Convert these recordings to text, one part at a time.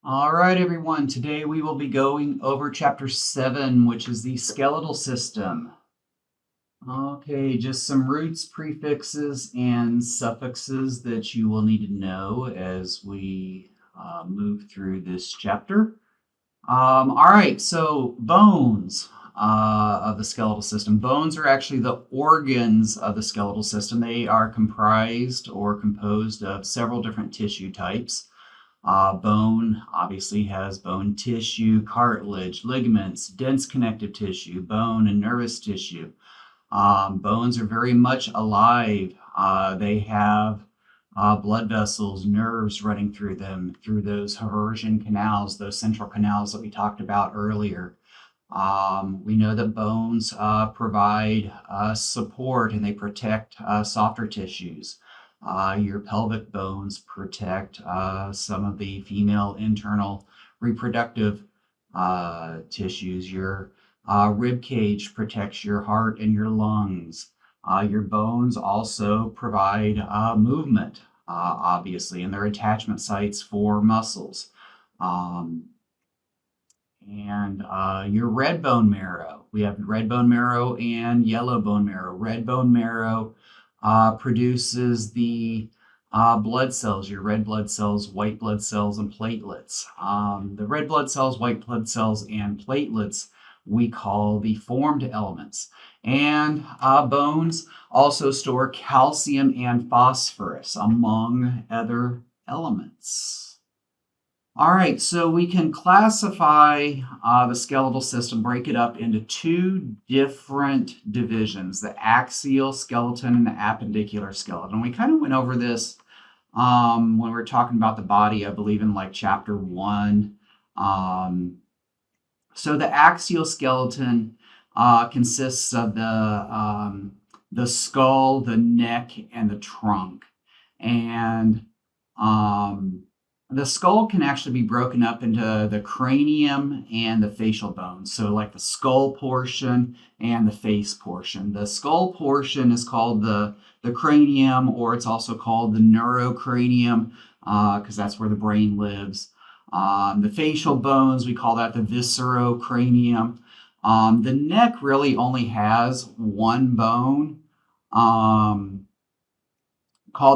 All right, everyone. Today we will be going over chapter 7, which is the skeletal system. Okay, just some roots, prefixes, and suffixes that you will need to know as we move through this chapter. All right, so bones of the skeletal system. Bones are actually the organs of the skeletal system. They are comprised or composed of several different tissue types. Bone obviously has bone tissue, cartilage, ligaments, dense connective tissue, bone and nervous tissue. Bones are very much alive. They have blood vessels, nerves running through them, through those Haversian canals, those central canals that we talked about earlier. We know that bones provide support and they protect softer tissues. Your pelvic bones protect some of the female internal reproductive tissues. Your rib cage protects your heart and your lungs. Your bones also provide movement, obviously, and they're attachment sites for muscles. Your red bone marrow. We have red bone marrow and yellow bone marrow. Red bone marrow produces the blood cells, your red blood cells, white blood cells, and platelets. The red blood cells, white blood cells, and platelets we call the formed elements. And bones also store calcium and phosphorus, among other elements. All right, so we can classify the skeletal system, break it up into two different divisions, the axial skeleton and the appendicular skeleton. We kind of went over this when we were talking about the body, I believe in like chapter 1. So the axial skeleton consists of the skull, the neck, and the trunk. And the skull can actually be broken up into the cranium and the facial bones. So like the skull portion and the face portion. The skull portion is called the cranium, or it's also called the neurocranium, because that's where the brain lives. The facial bones, we call that the viscerocranium. The neck really only has one bone called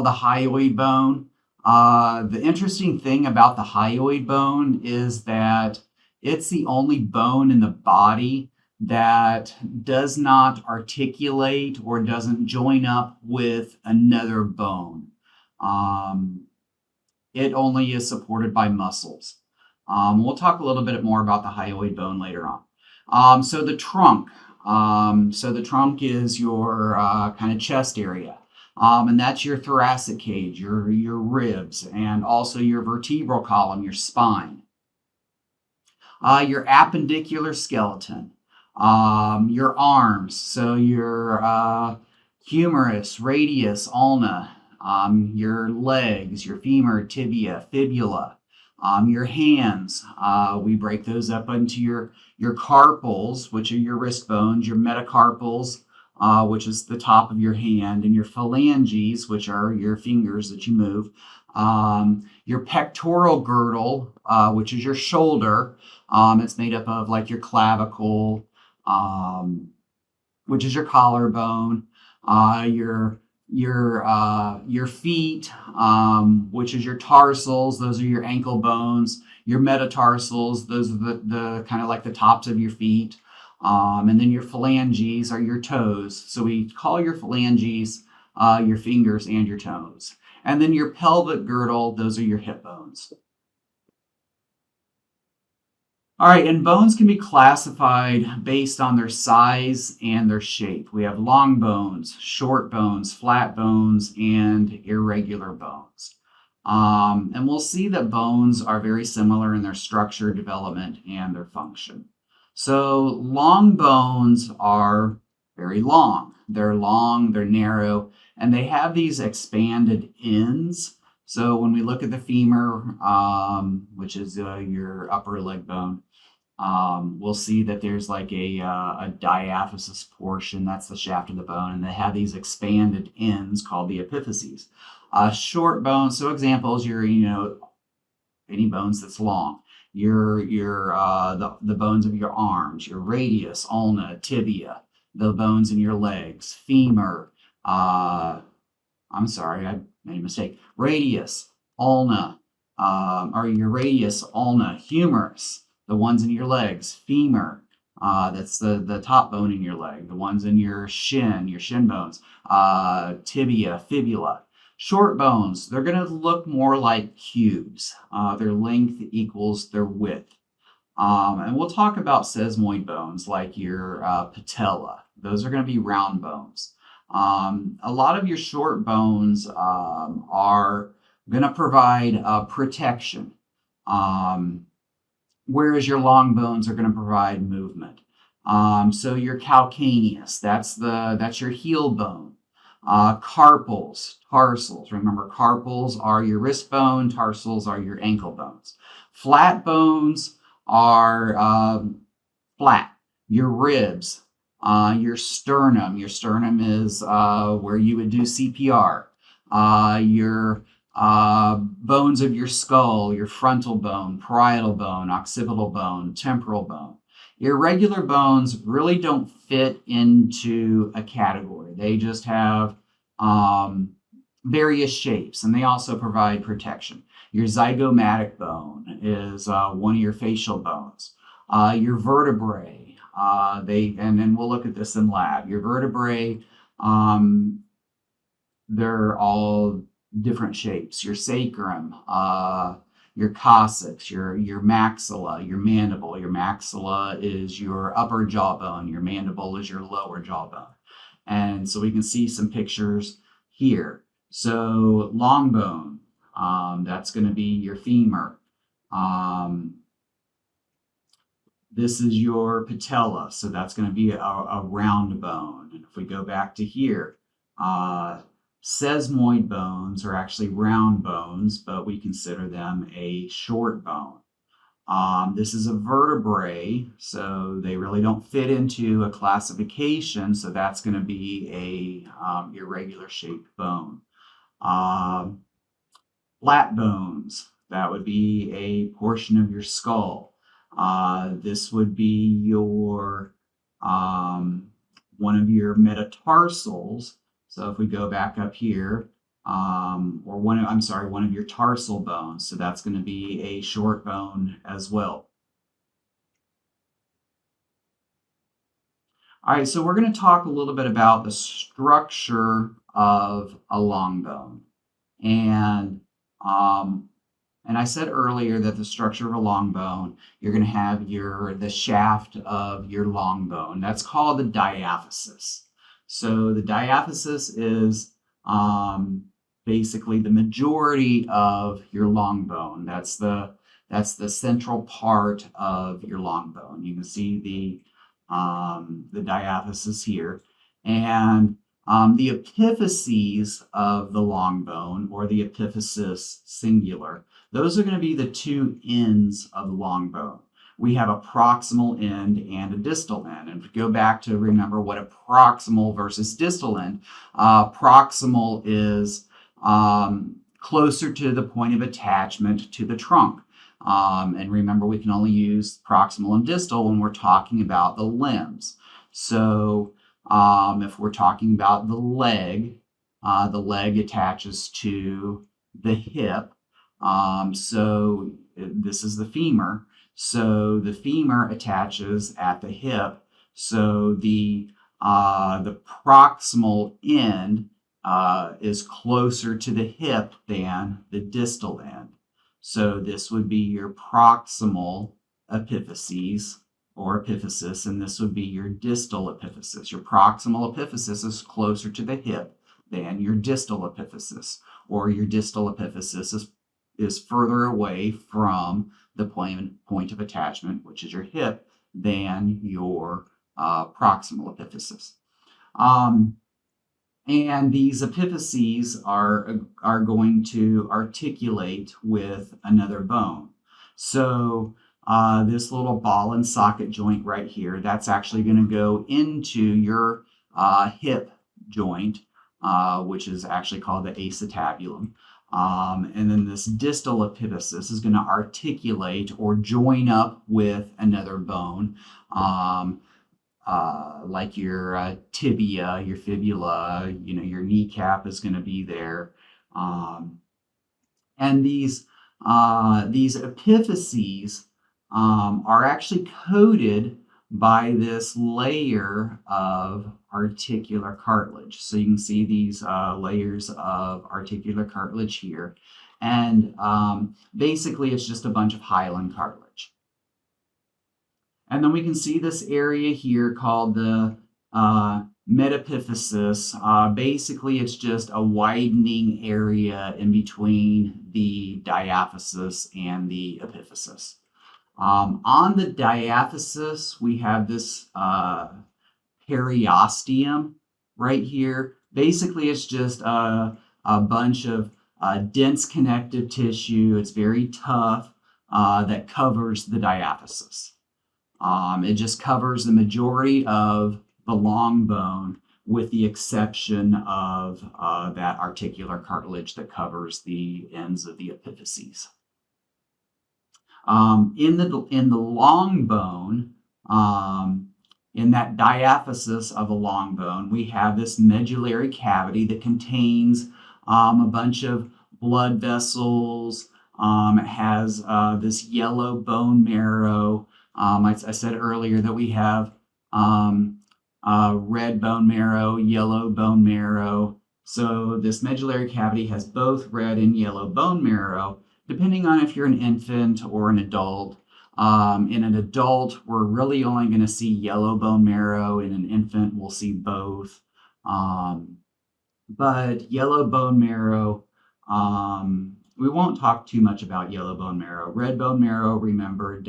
the hyoid bone. The interesting thing about the hyoid bone is that it's the only bone in the body that does not articulate or doesn't join up with another bone. It only is supported by muscles. We'll talk a little bit more about the hyoid bone later on. So the trunk. So the trunk is your kind of chest area. And that's your thoracic cage, your ribs, and also your vertebral column, your spine. Your appendicular skeleton, your arms, so your humerus, radius, ulna, your legs, your femur, tibia, fibula, your hands. We break those up into your carpals, which are your wrist bones, your metacarpals, which is the top of your hand, and your phalanges, which are your fingers that you move. Your pectoral girdle, which is your shoulder. It's made up of like your clavicle, which is your collarbone. Your feet, which is your tarsals. Those are your ankle bones. Your metatarsals, those are the kind of like the tops of your feet. And then your phalanges are your toes. So we call your phalanges your fingers and your toes. And then your pelvic girdle, those are your hip bones. All right, and bones can be classified based on their size and their shape. We have long bones, short bones, flat bones, and irregular bones. And we'll see that bones are very similar in their structure, development, and their function. So long bones are very long. They're long, they're narrow, and they have these expanded ends. So when we look at the femur, which is your upper leg bone, we'll see that there's like a diaphysis portion, that's the shaft of the bone, and they have these expanded ends called the epiphyses. Short bones, so examples, your any bones that's long. The bones of your arms, your radius, ulna, tibia, the bones in your legs, femur. I'm sorry, I made a mistake. Radius, ulna, or your radius, ulna, humerus, the ones in your legs, femur. That's the top bone in your leg. The ones in your shin bones, tibia, fibula. Short bones, they're going to look more like cubes. Their length equals their width. And we'll talk about sesamoid bones like your patella. Those are going to be round bones. A lot of your short bones are going to provide protection, whereas your long bones are going to provide movement. So your calcaneus, that's your heel bone. Carpals, tarsals. Remember, carpals are your wrist bone, tarsals are your ankle bones. Flat bones are flat. Your ribs, your sternum. Your sternum is where you would do CPR. Your bones of your skull, your frontal bone, parietal bone, occipital bone, temporal bone. Irregular bones really don't fit into a category. They just have various shapes, and they also provide protection. Your zygomatic bone is one of your facial bones. Your vertebrae, and then we'll look at this in lab. Your vertebrae, they're all different shapes. Your sacrum, your coccyx, your maxilla, your mandible. Your maxilla is your upper jawbone. Your mandible is your lower jawbone. And so we can see some pictures here. So long bone, that's going to be your femur. This is your patella, so that's going to be a round bone. And if we go back to here, sesamoid bones are actually round bones, but we consider them a short bone. This is a vertebrae, so they really don't fit into a classification, so that's going to be a irregular shaped bone. Flat bones, that would be a portion of your skull. This would be your one of your metatarsals. So if we go back up here, or one of your tarsal bones. So that's going to be a short bone as well. All right, so we're going to talk a little bit about the structure of a long bone. And I said earlier that the structure of a long bone, you're going to have the shaft of your long bone. That's called the diaphysis. So the diaphysis is basically the majority of your long bone. That's the central part of your long bone. You can see the diaphysis here, and the epiphyses of the long bone, or the epiphysis singular, those are going to be the two ends of the long bone. We have a proximal end and a distal end. And if we go back to remember what a proximal versus distal end, proximal is closer to the point of attachment to the trunk. And remember, we can only use proximal and distal when we're talking about the limbs. So if we're talking about the leg attaches to the hip. So this is the femur. So the femur attaches at the hip. So the proximal end is closer to the hip than the distal end. So this would be your proximal epiphyses or epiphysis, and this would be your distal epiphysis. Your proximal epiphysis is closer to the hip than your distal epiphysis, or your distal epiphysis is further away from the point of attachment, which is your hip, than your proximal epiphysis. And these epiphyses are going to articulate with another bone. So this little ball and socket joint right here, that's actually going to go into your hip joint, which is actually called the acetabulum. And then this distal epiphysis is going to articulate or join up with another bone, like your tibia, your fibula, your kneecap is going to be there. And these epiphyses are actually coated by this layer of articular cartilage. So you can see these layers of articular cartilage here. And basically, it's just a bunch of hyaline cartilage. And then we can see this area here called the metapiphysis. Basically, it's just a widening area in between the diaphysis and the epiphysis. On the diaphysis, we have this periosteum right here. Basically, it's just a bunch of dense connective tissue. It's very tough that covers the diaphysis. It just covers the majority of the long bone with the exception of that articular cartilage that covers the ends of the epiphyses. In the long bone, in that diaphysis of a long bone, we have this medullary cavity that contains a bunch of blood vessels. It has this yellow bone marrow. I said earlier that we have red bone marrow, yellow bone marrow. So this medullary cavity has both red and yellow bone marrow, depending on if you're an infant or an adult. In an adult, we're really only going to see yellow bone marrow. In an infant, we'll see both. But yellow bone marrow, we won't talk too much about yellow bone marrow. Red bone marrow, remember,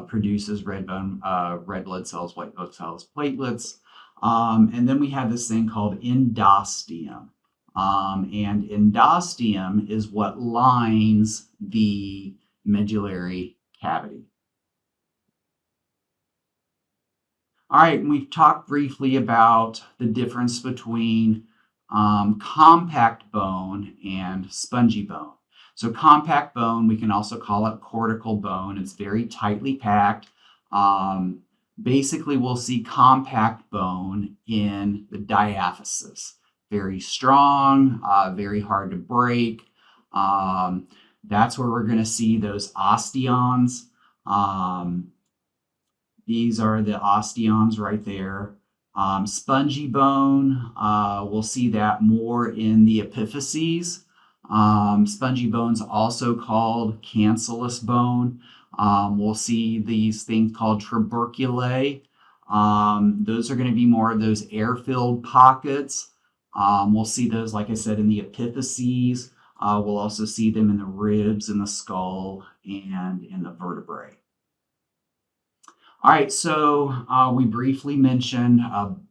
produces red blood cells, white blood cells, platelets. And then we have this thing called endosteum. And endosteum is what lines the medullary cavity. All right, and we've talked briefly about the difference between compact bone and spongy bone. So compact bone, we can also call it cortical bone. It's very tightly packed. Basically, we'll see compact bone in the diaphysis. Very strong, very hard to break. That's where we're going to see those osteons. These are the osteons right there. Spongy bone, we'll see that more in the epiphyses. Spongy bone's also called cancellous bone. We'll see these things called tuberculae. Those are going to be more of those air-filled pockets. We'll see those, like I said, in the epiphyses. We'll also see them in the ribs, in the skull, and in the vertebrae. All right, so we briefly mentioned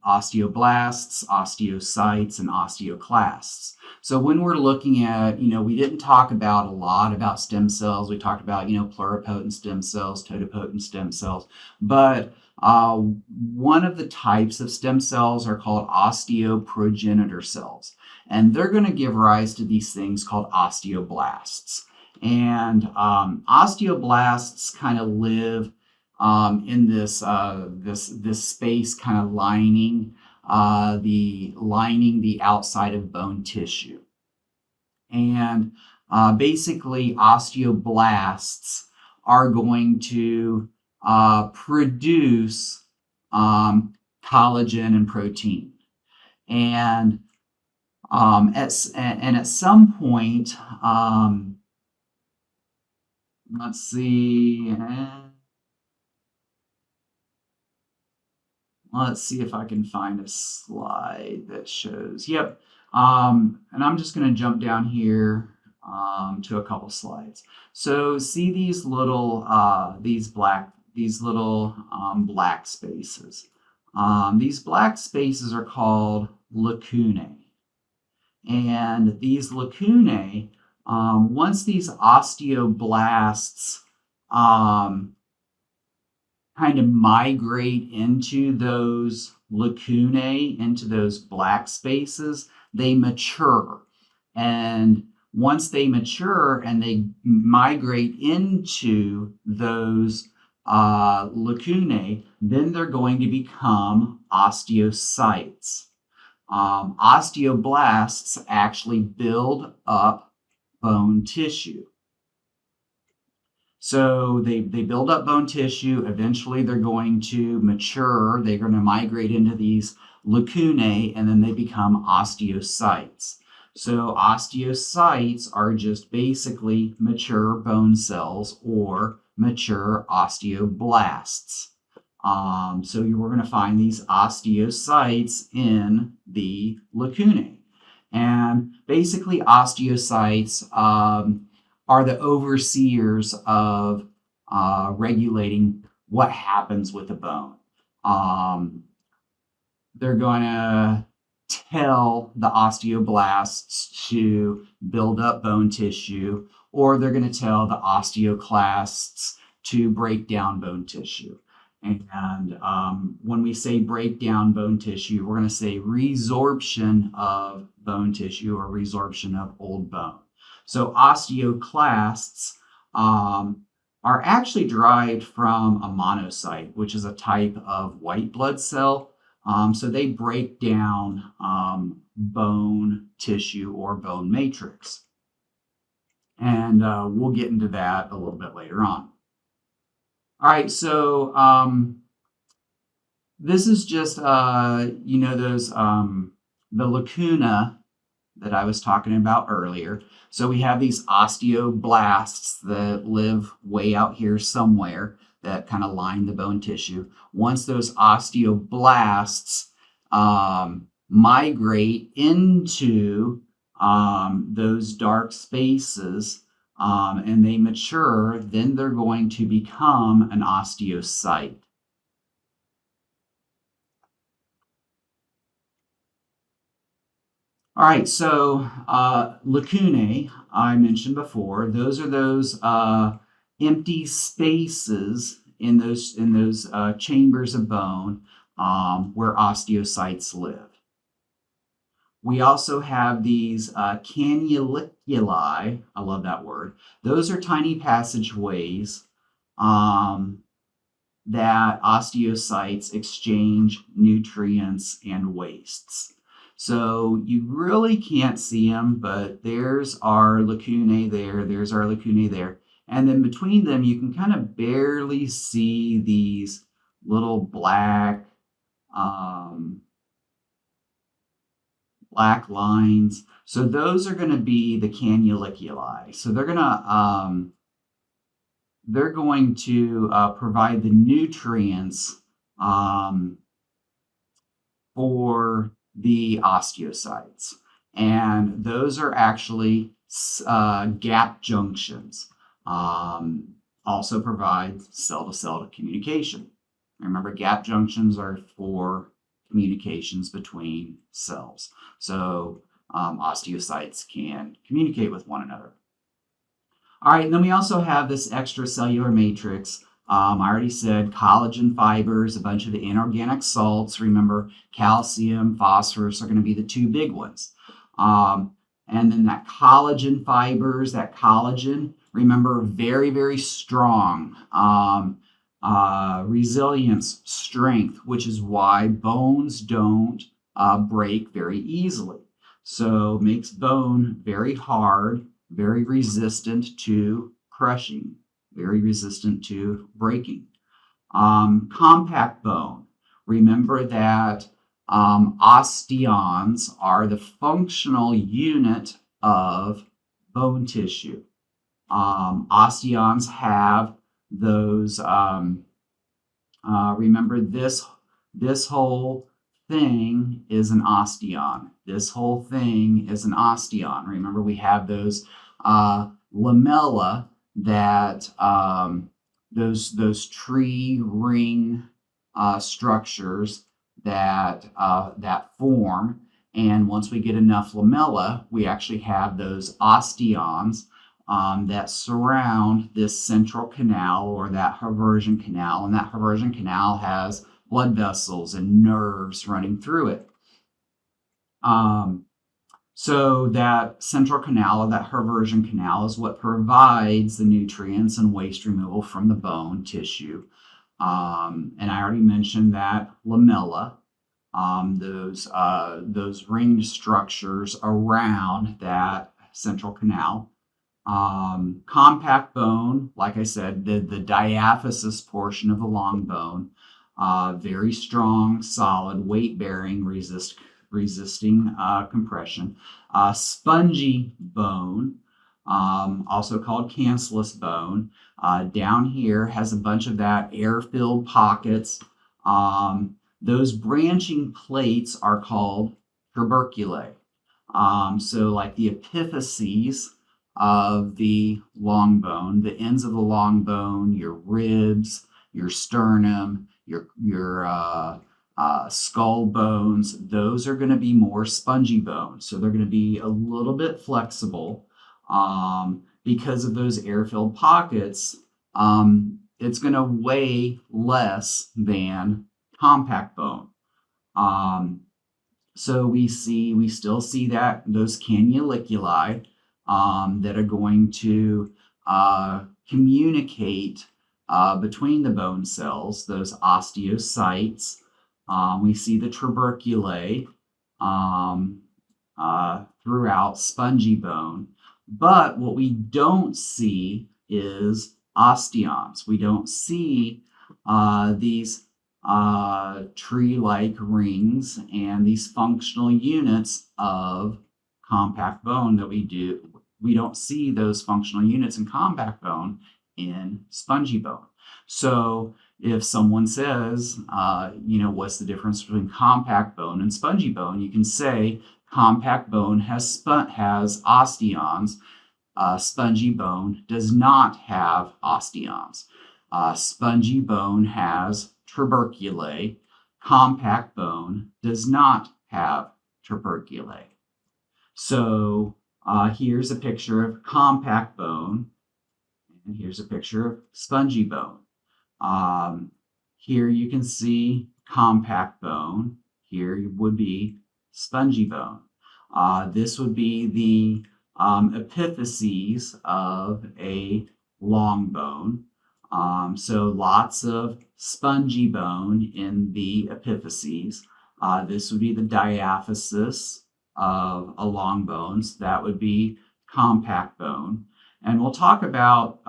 osteoblasts, osteocytes, and osteoclasts. So when we're looking at, we didn't talk a lot about stem cells. We talked about, pluripotent stem cells, totipotent stem cells. But one of the types of stem cells are called osteoprogenitor cells. And they're going to give rise to these things called osteoblasts. And osteoblasts kind of live in this space kind of lining the outside of bone tissue. And basically osteoblasts are going to produce collagen and protein. And at some point, let's see. Let's see if I can find a slide that shows. Yep. And I'm just going to jump down here to a couple slides. So see these little black spaces. These black spaces are called lacunae. And these lacunae, once these osteoblasts kind of migrate into those lacunae, into those black spaces, they mature. And once they mature and they migrate into those lacunae, then they're going to become osteocytes. Osteoblasts actually build up bone tissue. So they build up bone tissue. Eventually, they're going to mature. They're going to migrate into these lacunae, and then they become osteocytes. So osteocytes are just basically mature bone cells or mature osteoblasts. So we're going to find these osteocytes in the lacunae. And basically, osteocytes are the overseers of regulating what happens with the bone. They're going to tell the osteoblasts to build up bone tissue, or they're going to tell the osteoclasts to break down bone tissue. And when we say break down bone tissue, we're going to say resorption of bone tissue or resorption of old bone. So osteoclasts are actually derived from a monocyte, which is a type of white blood cell. So they break down bone tissue or bone matrix. And we'll get into that a little bit later on. All right, so this is just, those, the lacuna that I was talking about earlier. So we have these osteoblasts that live way out here somewhere that kind of line the bone tissue. Once those osteoblasts migrate into those dark spaces and they mature, then they're going to become an osteocyte. All right, so lacunae, I mentioned before, those are those empty spaces in those chambers of bone where osteocytes live. We also have these cannuliculi. I love that word. Those are tiny passageways that osteocytes exchange nutrients and wastes. So you really can't see them, but there's our lacunae there, there's our lacunae there. And then between them, you can kind of barely see these little black lines. So those are going to be the cannuliculi. So they're going to provide the nutrients for the osteocytes. And those are actually gap junctions. Also provide cell-to-cell communication. Remember, gap junctions are for communications between cells. So osteocytes can communicate with one another. All right, and then we also have this extracellular matrix. I already said collagen fibers, a bunch of the inorganic salts. Remember, calcium, phosphorus are going to be the two big ones. And then that collagen fibers, that collagen, remember, very, very strong. Resilience, strength, which is why bones don't break very easily. So makes bone very hard, very resistant to crushing, very resistant to breaking. Compact bone. Remember that osteons are the functional unit of bone tissue. Osteons have those, remember this whole thing is an osteon. This whole thing is an osteon. Remember, we have those lamella that those tree ring structures that form. And once we get enough lamella, we actually have those osteons that surround this central canal or that haversian canal. And that haversian canal has blood vessels and nerves running through it. So that central canal or that reversion canal is what provides the nutrients and waste removal from the bone tissue. And I already mentioned that lamella, those ringed structures around that central canal. Compact bone, like I said, the diaphysis portion of the long bone, very strong, solid, weight bearing, resisting compression. Spongy bone, also called cancellous bone, down here has a bunch of that air-filled pockets. Those branching plates are called tuberculae. So like the epiphyses of the long bone, the ends of the long bone, your ribs, your sternum, your skull bones, those are going to be more spongy bones. So they're going to be a little bit flexible because of those air-filled pockets. It's going to weigh less than compact bone. So we still see that those canaliculi that are going to communicate between the bone cells, those osteocytes. We see the tuberculae throughout spongy bone. But what we don't see is osteons. We don't see these tree-like rings and these functional units of compact bone that we do. We don't see those functional units in compact bone in spongy bone. So if someone says, what's the difference between compact bone and spongy bone, you can say compact bone has osteons. Spongy bone does not have osteons. Spongy bone has tuberculae. Compact bone does not have tuberculae. So here's a picture of compact bone, and here's a picture of spongy bone. Here you can see compact bone. Here would be spongy bone. This would be the epiphyses of a long bone. So lots of spongy bone in the epiphyses. This would be the diaphysis of a long bone. So that would be compact bone. And we'll talk about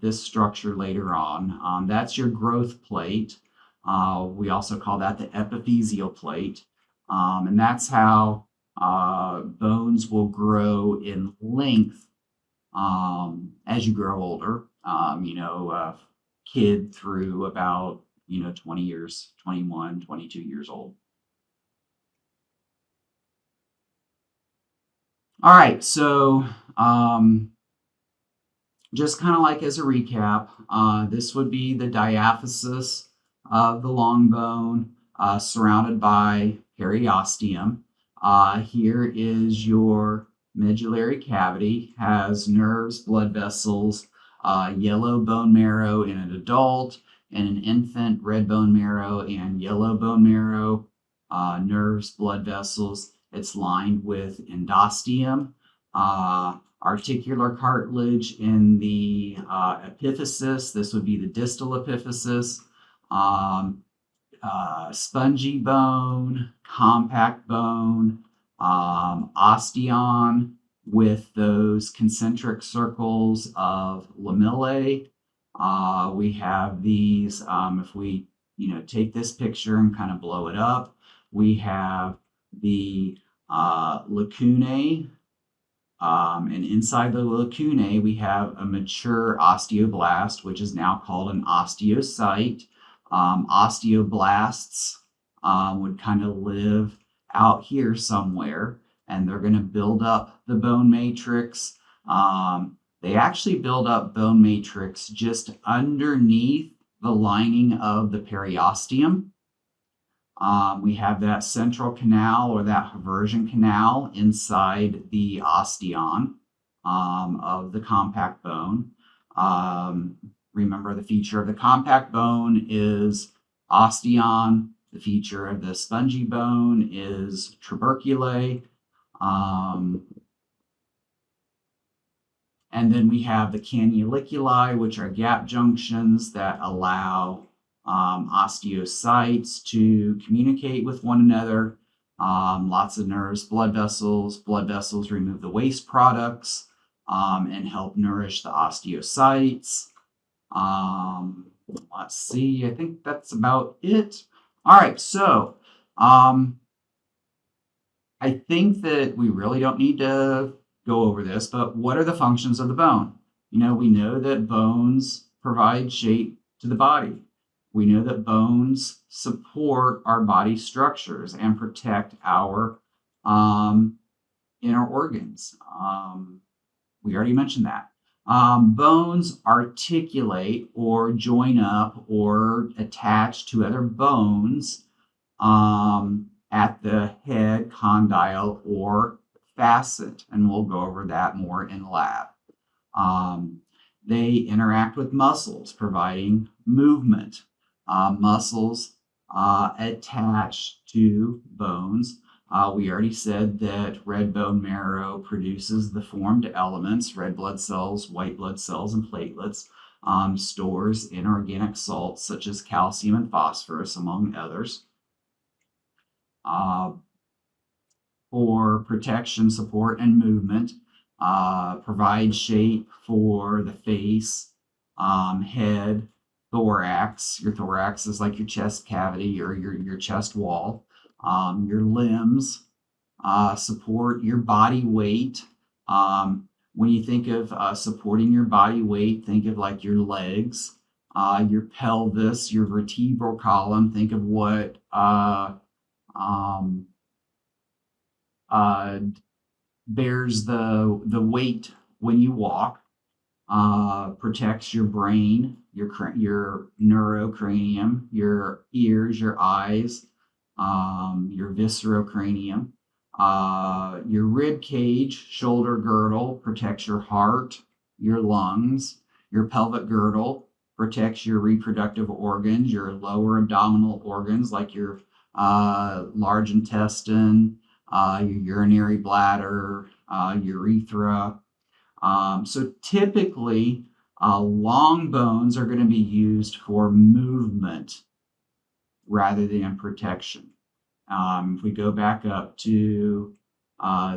this structure later on. That's your growth plate. We also call that the epiphyseal plate. And that's how bones will grow in length as you grow older. Kid through about 20 years, 21, 22 years old. All right, so just kind of like as a recap, this would be the diaphysis of the long bone surrounded by periosteum. Here is your medullary cavity, has nerves, blood vessels, yellow bone marrow in an adult, and an infant, red bone marrow and yellow bone marrow, nerves, blood vessels. It's lined with endosteum, articular cartilage in the epiphysis. This would be the distal epiphysis. Spongy bone, compact bone, osteon with those concentric circles of lamellae. We have these, if we take this picture and kind of blow it up, we have the lacunae, and inside the lacunae we have a mature osteoblast, which is now called an osteocyte. Osteoblasts would kind of live out here somewhere, and they're going to build up the bone matrix. They actually build up bone matrix just underneath the lining of the periosteum. We have that central canal or that reversion canal inside the osteon of the compact bone. Remember, the feature of the compact bone is osteon. The feature of the spongy bone is tuberculae. And then we have the canaliculi, which are gap junctions that allow osteocytes to communicate with one another. Lots of nerves, blood vessels. Blood vessels remove the waste products and help nourish the osteocytes. Let's see, I think that's about it. All right, so I think that we really don't need to go over this, but what are the functions of the bone? You know, we know that bones provide shape to the body. We know that bones support our body structures and protect our inner organs. We already mentioned that. Bones articulate or join up or attach to other bones at the head, condyle, or facet, and we'll go over that more in lab. They interact with muscles, providing movement. Muscles attach to bones. We already said that red bone marrow produces the formed elements, red blood cells, white blood cells, and platelets, stores inorganic salts such as calcium and phosphorus, among others. For protection, support, and movement, provide shape for the face, head, thorax. Your thorax is like your chest cavity or your chest wall. Your limbs support your body weight. When you think of supporting your body weight, think of like your legs, your pelvis, your vertebral column. Think of what bears the weight when you walk. Protects your brain, your neurocranium, your ears, your eyes, your viscerocranium. Your rib cage, shoulder girdle protects your heart, your lungs. Your pelvic girdle protects your reproductive organs, your lower abdominal organs like your large intestine, your urinary bladder, urethra. So typically, long bones are going to be used for movement rather than protection. If we go back up to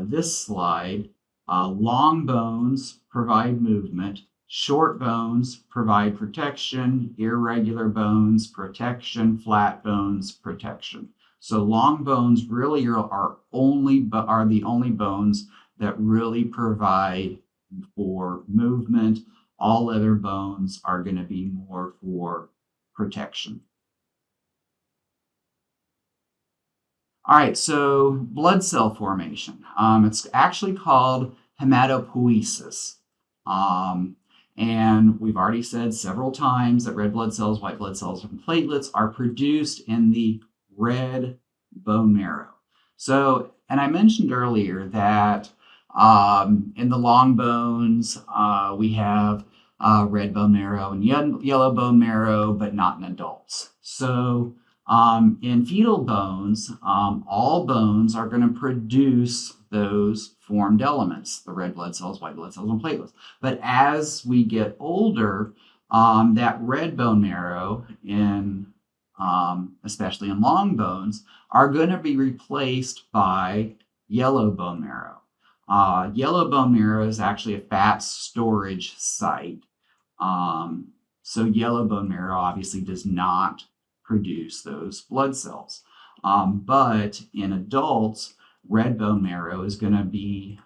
this slide, long bones provide movement, short bones provide protection, irregular bones, protection, flat bones, protection. So long bones really are the only bones that really provide for movement. All other bones are going to be more for protection. All right, so blood cell formation. It's actually called hematopoiesis. And we've already said several times that red blood cells, white blood cells, and platelets are produced in the red bone marrow. So, and I mentioned earlier that in the long bones, we have red bone marrow and yellow bone marrow, but not in adults. So in fetal bones, all bones are going to produce those formed elements, the red blood cells, white blood cells, and platelets. But as we get older, that red bone marrow, especially in long bones, are going to be replaced by yellow bone marrow. Yellow bone marrow is actually a fat storage site. So yellow bone marrow obviously does not produce those blood cells. But in adults, red bone marrow is going to be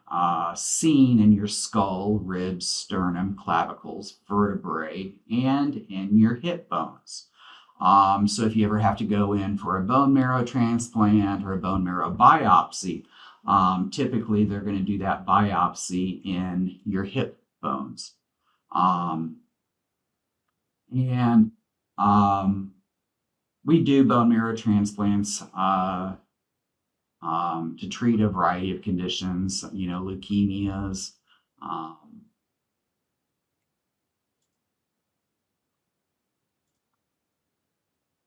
seen in your skull, ribs, sternum, clavicles, vertebrae, and in your hip bones. So if you ever have to go in for a bone marrow transplant or a bone marrow biopsy, typically they're going to do that biopsy in your hip bones. We do bone marrow transplants to treat a variety of conditions, leukemias.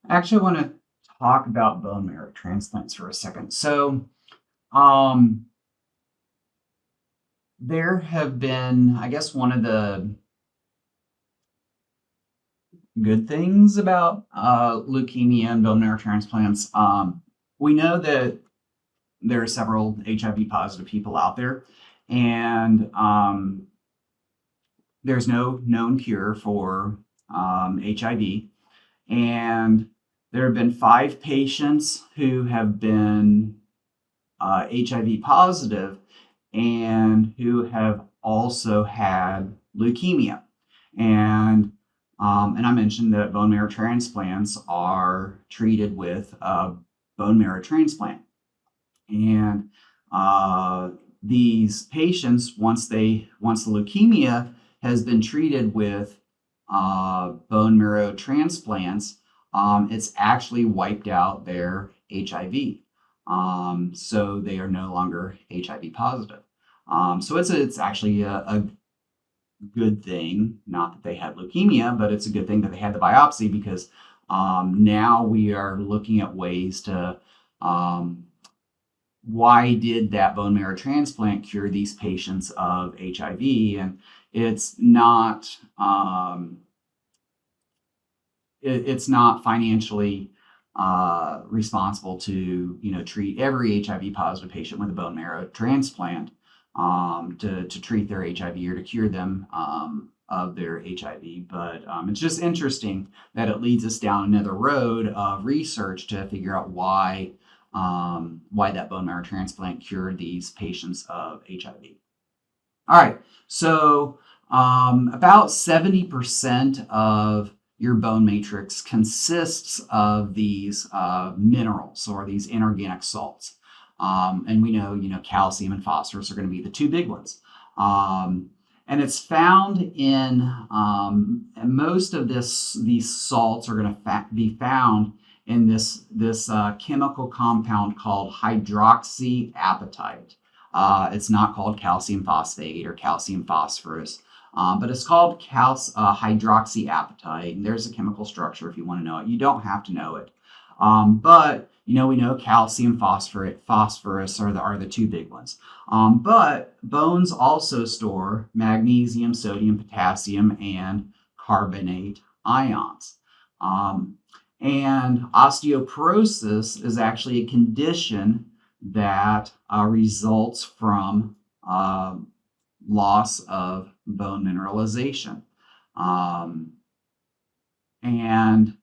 Actually, I want to talk about bone marrow transplants for a second. So, there have been, I guess, one of the good things about leukemia and bone marrow transplants. We know that there are several HIV positive people out there, and there's no known cure for HIV. And there have been 5 patients who have been HIV positive and who have also had leukemia. And I mentioned that bone marrow transplants are treated with a bone marrow transplant. And these patients, once the leukemia has been treated with bone marrow transplants, it's actually wiped out their HIV. So they are no longer HIV positive. So it's actually a good thing, not that they had leukemia, but it's a good thing that they had the biopsy, because now we are looking at ways to why did that bone marrow transplant cure these patients of HIV? And it's not it's not financially responsible to treat every HIV positive patient with a bone marrow transplant, to treat their HIV or to cure them of their HIV. But it's just interesting that it leads us down another road of research to figure out why that bone marrow transplant cured these patients of HIV. All right, so about 70% of your bone matrix consists of these minerals, or these inorganic salts. And we know, calcium and phosphorus are going to be the 2 big ones. And it's found in, and most of these salts are going to be found in this chemical compound called hydroxyapatite. It's not called calcium phosphate or calcium phosphorus, but it's called hydroxyapatite. And there's a chemical structure if you want to know it. You don't have to know it. But we know calcium, phosphorus are the 2 big ones. But bones also store magnesium, sodium, potassium, and carbonate ions. And osteoporosis is actually a condition that results from loss of bone mineralization. And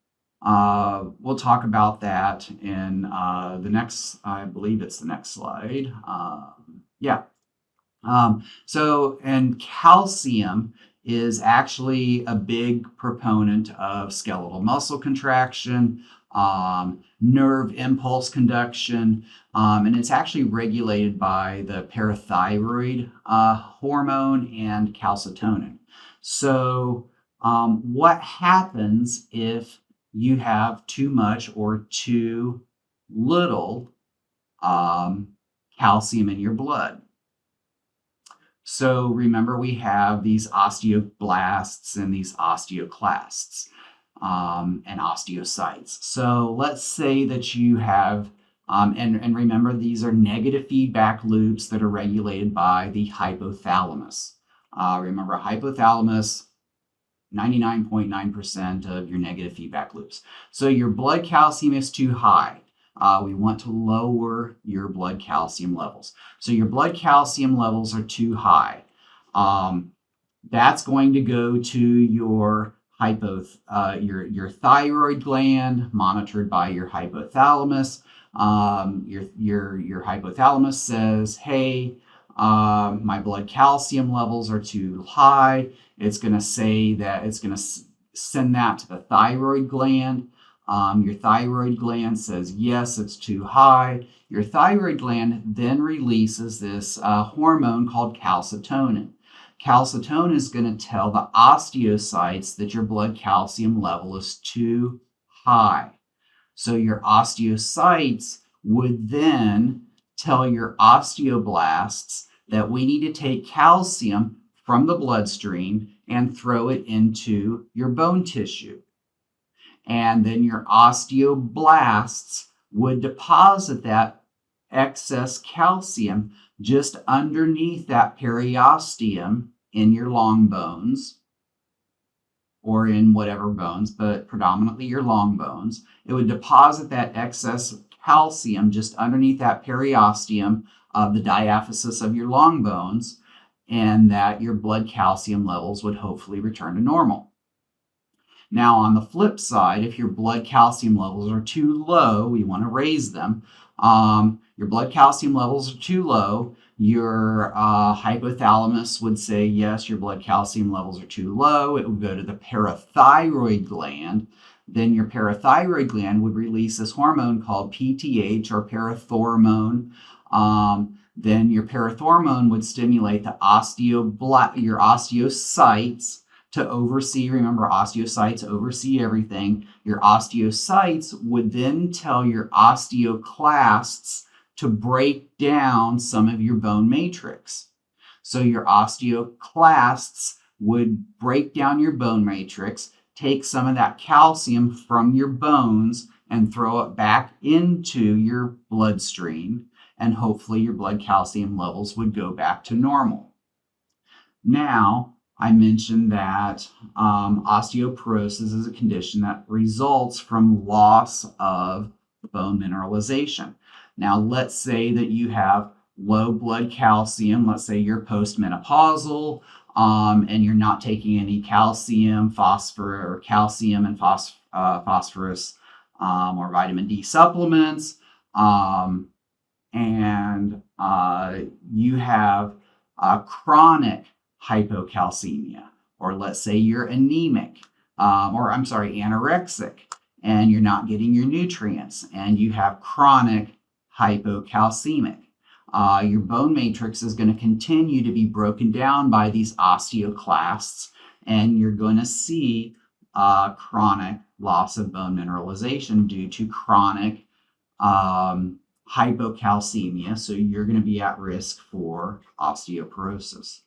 we'll talk about that in the next, I believe it's the next slide. And calcium is actually a big proponent of skeletal muscle contraction, nerve impulse conduction, and it's actually regulated by the parathyroid hormone and calcitonin. So what happens if you have too much or too little calcium in your blood? So remember, we have these osteoblasts and these osteoclasts and osteocytes. So let's say that you have, and remember, these are negative feedback loops that are regulated by the hypothalamus. Remember, hypothalamus, 99.9% of your negative feedback loops. So your blood calcium is too high. We want to lower your blood calcium levels. So your blood calcium levels are too high. That's going to go to your thyroid gland, monitored by your hypothalamus. Your hypothalamus says, hey, my blood calcium levels are too high. It's going to say that it's going to send that to the thyroid gland. Your thyroid gland says, yes, it's too high. Your thyroid gland then releases this hormone called calcitonin. Calcitonin is going to tell the osteocytes that your blood calcium level is too high. So your osteocytes would then tell your osteoblasts that we need to take calcium from the bloodstream and throw it into your bone tissue. And then your osteoblasts would deposit that excess calcium just underneath that periosteum in your long bones, or in whatever bones, but predominantly your long bones. It would deposit that excess calcium just underneath that periosteum of the diaphysis of your long bones, and that your blood calcium levels would hopefully return to normal. Now, on the flip side, if your blood calcium levels are too low, we want to raise them. Your blood calcium levels are too low. Your hypothalamus would say, yes, your blood calcium levels are too low. It would go to the parathyroid gland. Then your parathyroid gland would release this hormone called PTH, or parathormone. Then your parathormone would stimulate the your osteocytes to oversee. Remember, osteocytes oversee everything. Your osteocytes would then tell your osteoclasts to break down some of your bone matrix. So your osteoclasts would break down your bone matrix, take some of that calcium from your bones and throw it back into your bloodstream, and hopefully your blood calcium levels would go back to normal. Now, I mentioned that osteoporosis is a condition that results from loss of bone mineralization. Now, let's say that you have low blood calcium. Let's say you're postmenopausal, and you're not taking any calcium, and phosphorus, or vitamin D supplements, and you have chronic hypocalcemia, or let's say you're anemic, anorexic, and you're not getting your nutrients, and you have chronic hypocalcemic. Your bone matrix is going to continue to be broken down by these osteoclasts, and you're going to see chronic loss of bone mineralization due to chronic hypocalcemia. So you're going to be at risk for osteoporosis.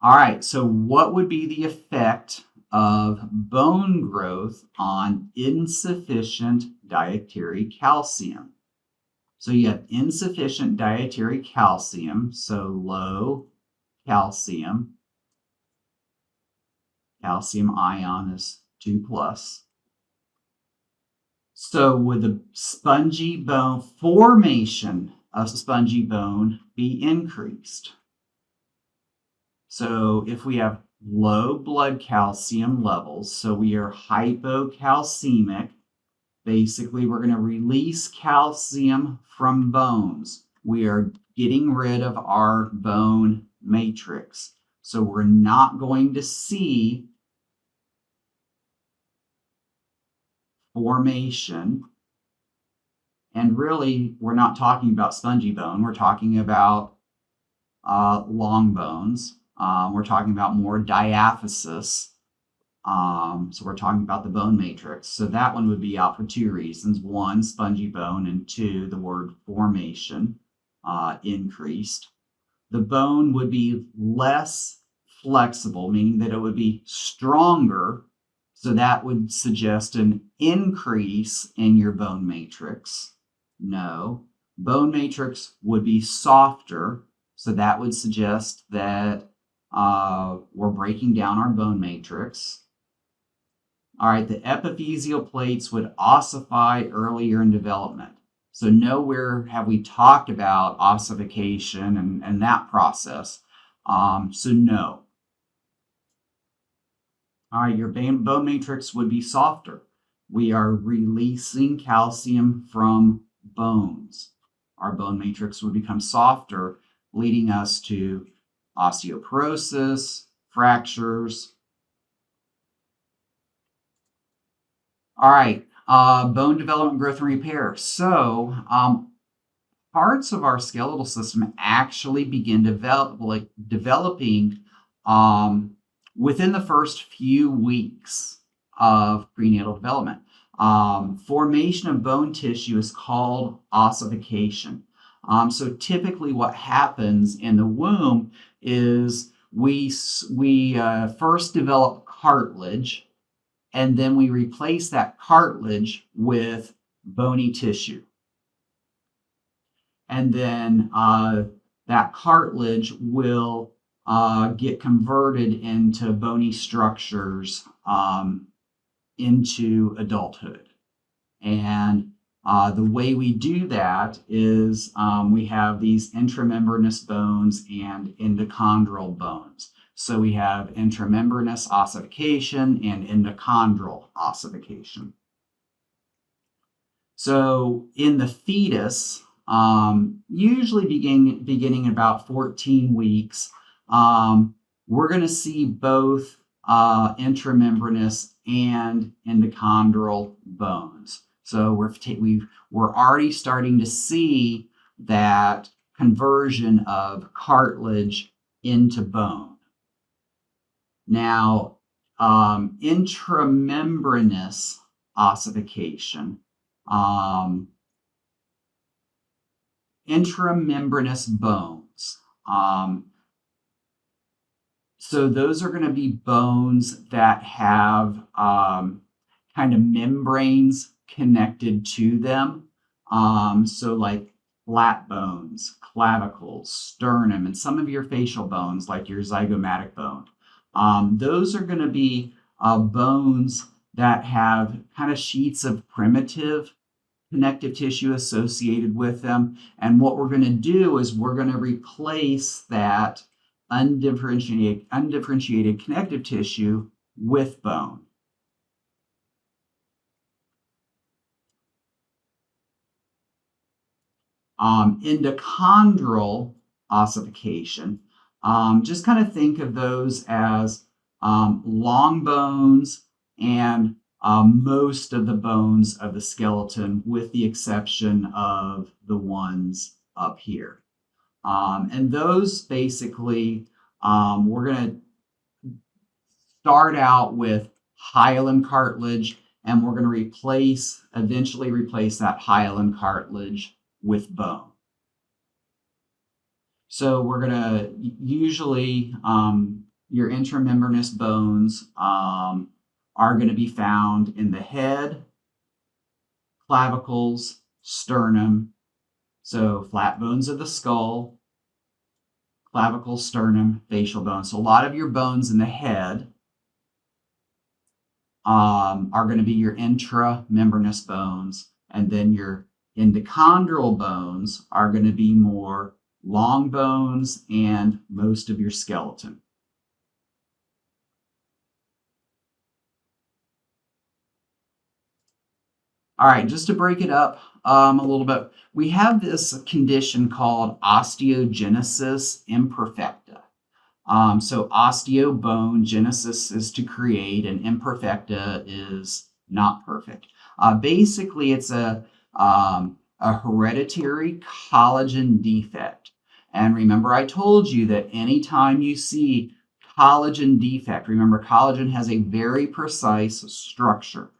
All right, so what would be the effect of bone growth on insufficient dietary calcium? So you have insufficient dietary calcium, so low calcium. Calcium ion is 2+. So would the spongy bone formation of spongy bone be increased? So if we have low blood calcium levels, so we are hypocalcemic, basically we're going to release calcium from bones. We are getting rid of our bone matrix. So we're not going to see formation. And really, we're not talking about spongy bone. We're talking about long bones. We're talking about more diaphysis. So we're talking about the bone matrix. So that one would be out for two reasons. One, spongy bone, and two, the word formation increased. The bone would be less flexible, meaning that it would be stronger. So that would suggest an increase in your bone matrix. No. Bone matrix would be softer. So that would suggest that we're breaking down our bone matrix. All right, the epiphyseal plates would ossify earlier in development. So nowhere have we talked about ossification and that process. So no. All right, your bone matrix would be softer. We are releasing calcium from bones. Our bone matrix would become softer, leading us to osteoporosis, fractures. All right, bone development, growth, and repair. So parts of our skeletal system actually begin developing within the first few weeks of prenatal development. Formation of bone tissue is called ossification. So typically what happens in the womb is we first develop cartilage, and then we replace that cartilage with bony tissue. And then that cartilage will get converted into bony structures into adulthood. And the way we do that is we have these intramembranous bones and endochondral bones. So we have intramembranous ossification and endochondral ossification. So in the fetus, usually beginning about 14 weeks, we're going to see both intramembranous and endochondral bones. So we're already starting to see that conversion of cartilage into bone. Now, intramembranous ossification, intramembranous bones. So those are going to be bones that have kind of membranes connected to them. So like flat bones, clavicles, sternum, and some of your facial bones, like your zygomatic bone. Those are going to be bones that have kind of sheets of primitive connective tissue associated with them. And what we're going to do is we're going to replace that undifferentiated connective tissue with bone. Endochondral ossification, just kind of think of those as long bones and most of the bones of the skeleton, with the exception of the ones up here. And those basically, we're going to start out with hyaline cartilage, and we're going to eventually replace that hyaline cartilage with bone. So we're going to usually, your intramembranous bones are going to be found in the head, clavicles, sternum, so flat bones of the skull, clavicles, sternum, facial bones. So a lot of your bones in the head are going to be your intramembranous bones, and then your endochondral bones are going to be more long bones and most of your skeleton. All right, just to break it up a little bit, we have this condition called osteogenesis imperfecta. So osteo, bone, genesis is to create, and imperfecta is not perfect. Basically, it's a hereditary collagen defect. And remember, I told you that anytime you see collagen defect, remember, collagen has a very precise structure.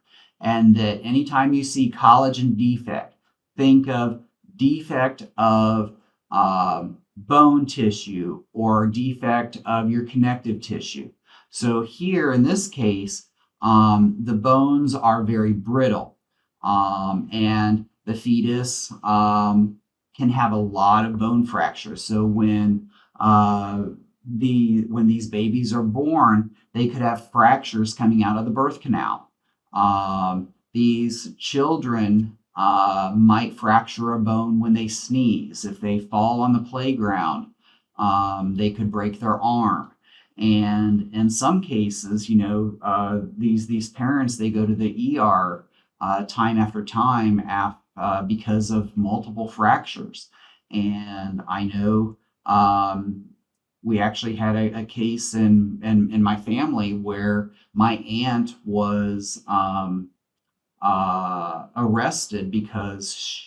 And that anytime you see collagen defect, think of defect of bone tissue or defect of your connective tissue. So here in this case, the bones are very brittle, and the fetus can have a lot of bone fractures. So when these babies are born, they could have fractures coming out of the birth canal. These children might fracture a bone when they sneeze. If they fall on the playground, they could break their arm. And in some cases, these parents, they go to the ER time after time because of multiple fractures. And I know we actually had a case in my family where my aunt was arrested because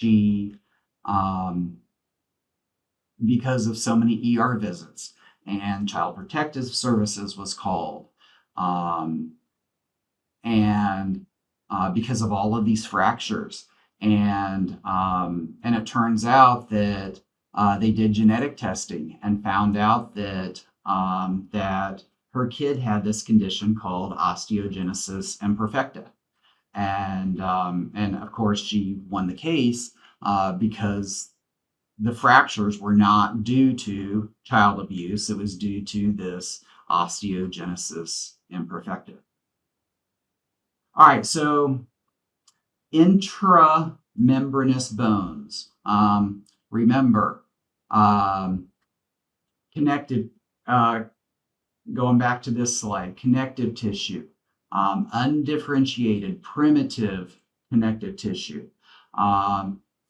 because of so many ER visits, and Child Protective Services was called, and because of all of these fractures, and it turns out that they did genetic testing and found out that that her kid had this condition called osteogenesis imperfecta. and of course she won the case because the fractures were not due to child abuse. It was due to this osteogenesis imperfecta. All right, so intramembranous bones. Remember, connective, going back to this slide, connective tissue, undifferentiated, primitive connective tissue,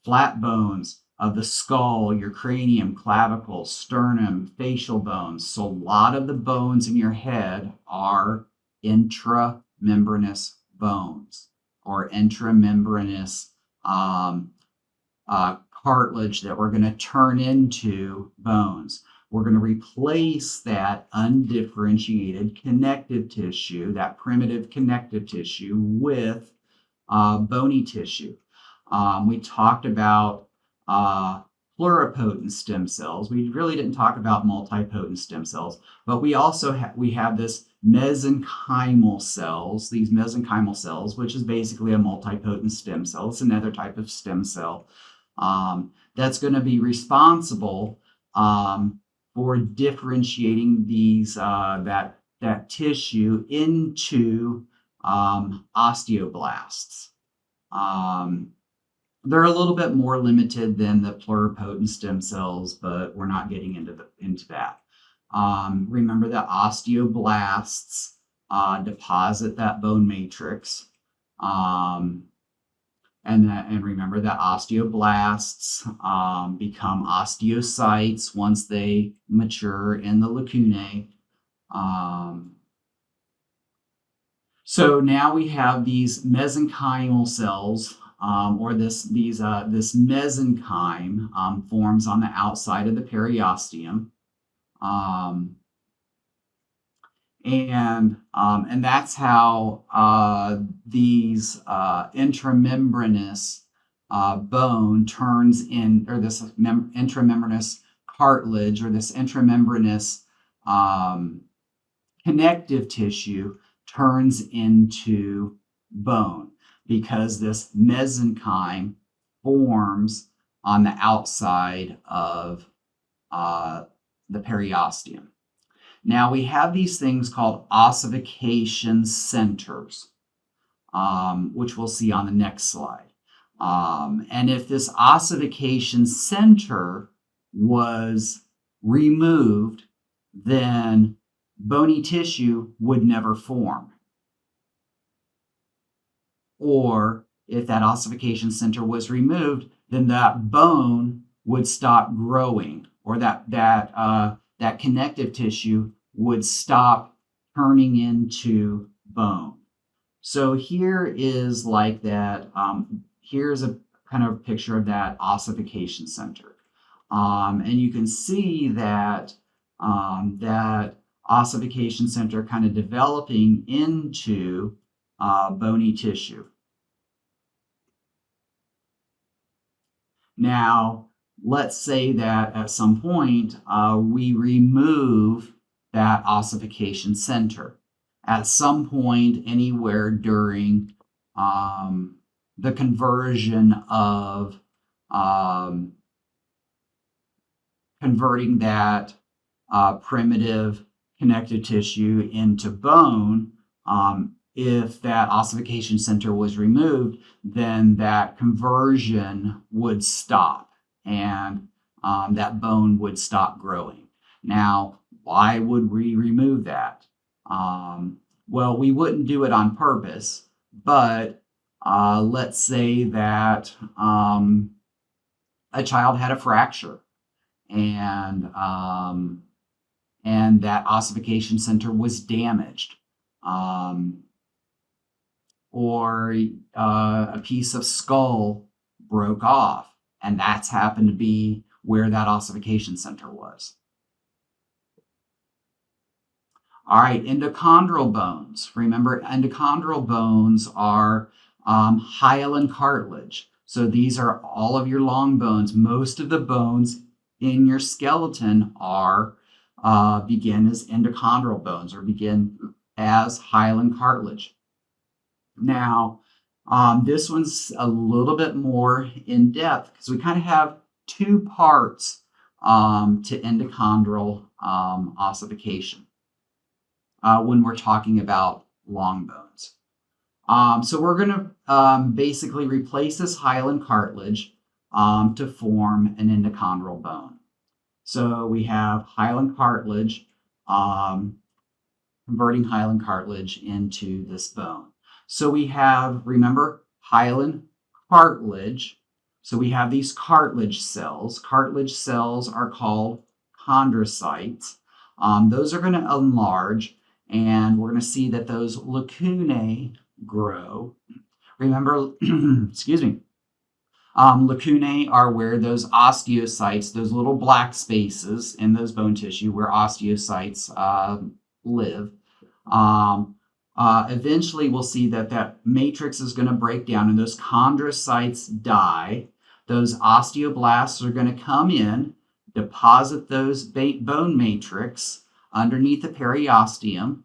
flat bones of the skull, your cranium, clavicle, sternum, facial bones. So a lot of the bones in your head are intramembranous bones or intramembranous cartilage that we're going to turn into bones. We're going to replace that undifferentiated connective tissue, that primitive connective tissue, with bony tissue. We talked about pluripotent stem cells. We really didn't talk about multipotent stem cells, but we also have this mesenchymal cells, these mesenchymal cells, which is basically a multipotent stem cell. It's another type of stem cell that's going to be responsible for differentiating these that tissue into osteoblasts. They're a little bit more limited than the pluripotent stem cells, but we're not getting into that. Remember that osteoblasts deposit that bone matrix, and remember that osteoblasts become osteocytes once they mature in the lacunae. So now we have these mesenchymal cells, or this mesenchyme forms on the outside of the periosteum, and that's how these intramembranous bone turns in, or this intramembranous cartilage, or this intramembranous connective tissue turns into bone, because this mesenchyme forms on the outside of the periosteum. Now we have these things called ossification centers, which we'll see on the next slide. And if this ossification center was removed, then bony tissue would never form. Or if that ossification center was removed, then that bone would stop growing, or that connective tissue would stop turning into bone. So here is like that. Here's a kind of picture of that ossification center. And you can see that that ossification center kind of developing into bony tissue. Now, let's say that at some point we remove that ossification center. At some point, anywhere during the conversion of converting that primitive connective tissue into bone, if that ossification center was removed, then that conversion would stop, and that bone would stop growing. Now, why would we remove that? Well, we wouldn't do it on purpose, but let's say that a child had a fracture, and that ossification center was damaged. Or a piece of skull broke off, and that's happened to be where that ossification center was. All right, endochondral bones. Remember, endochondral bones are hyaline cartilage. So these are all of your long bones. Most of the bones in your skeleton are begin as endochondral bones, or begin as hyaline cartilage. Now, This one's a little bit more in depth because we kind of have two parts to endochondral ossification when we're talking about long bones. So we're going to basically replace this hyaline cartilage to form an endochondral bone. So we have hyaline cartilage, converting hyaline cartilage into this bone. So we have, remember, hyaline cartilage. So we have these cartilage cells. Cartilage cells are called chondrocytes. Those are going to enlarge, and we're going to see that those lacunae grow. Remember, excuse me, lacunae are where those osteocytes, those little black spaces in those bone tissue where osteocytes live. Eventually, we'll see that that matrix is going to break down and those chondrocytes die. Those osteoblasts are going to come in, deposit those bone matrix underneath the periosteum.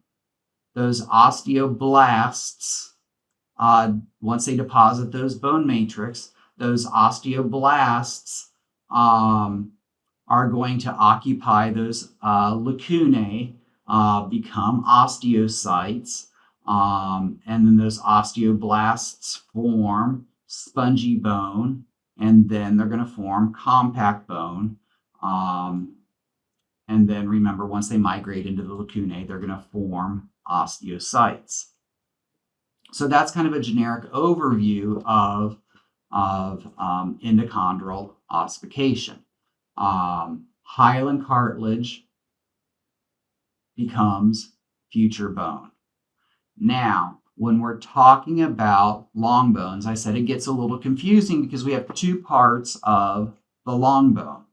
Those osteoblasts, once they deposit those bone matrix, those osteoblasts are going to occupy those lacunae, become osteocytes, and then those osteoblasts form spongy bone, and then they're going to form compact bone. And then remember, once they migrate into the lacunae, they're going to form osteocytes. So that's kind of a generic overview of endochondral ossification. Hyaline cartilage becomes future bone. Now, when we're talking about long bones, I said it gets a little confusing because we have two parts of the long bone.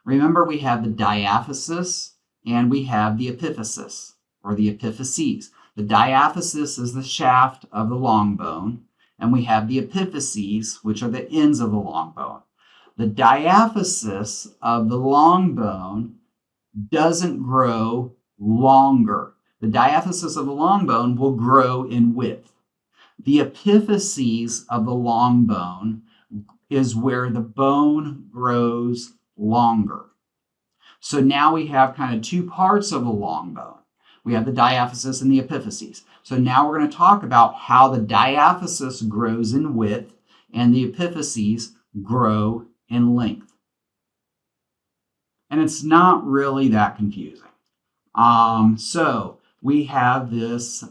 Remember, we have the diaphysis and we have the epiphysis, or the epiphyses. The diaphysis is the shaft of the long bone, and we have the epiphyses, which are the ends of the long bone. The diaphysis of the long bone doesn't grow longer. The diaphysis of the long bone will grow in width. The epiphyses of the long bone is where the bone grows longer. So now we have kind of two parts of the long bone. We have the diaphysis and the epiphyses. So now we're going to talk about how the diaphysis grows in width and the epiphyses grow in length. And it's not really that confusing. So we have this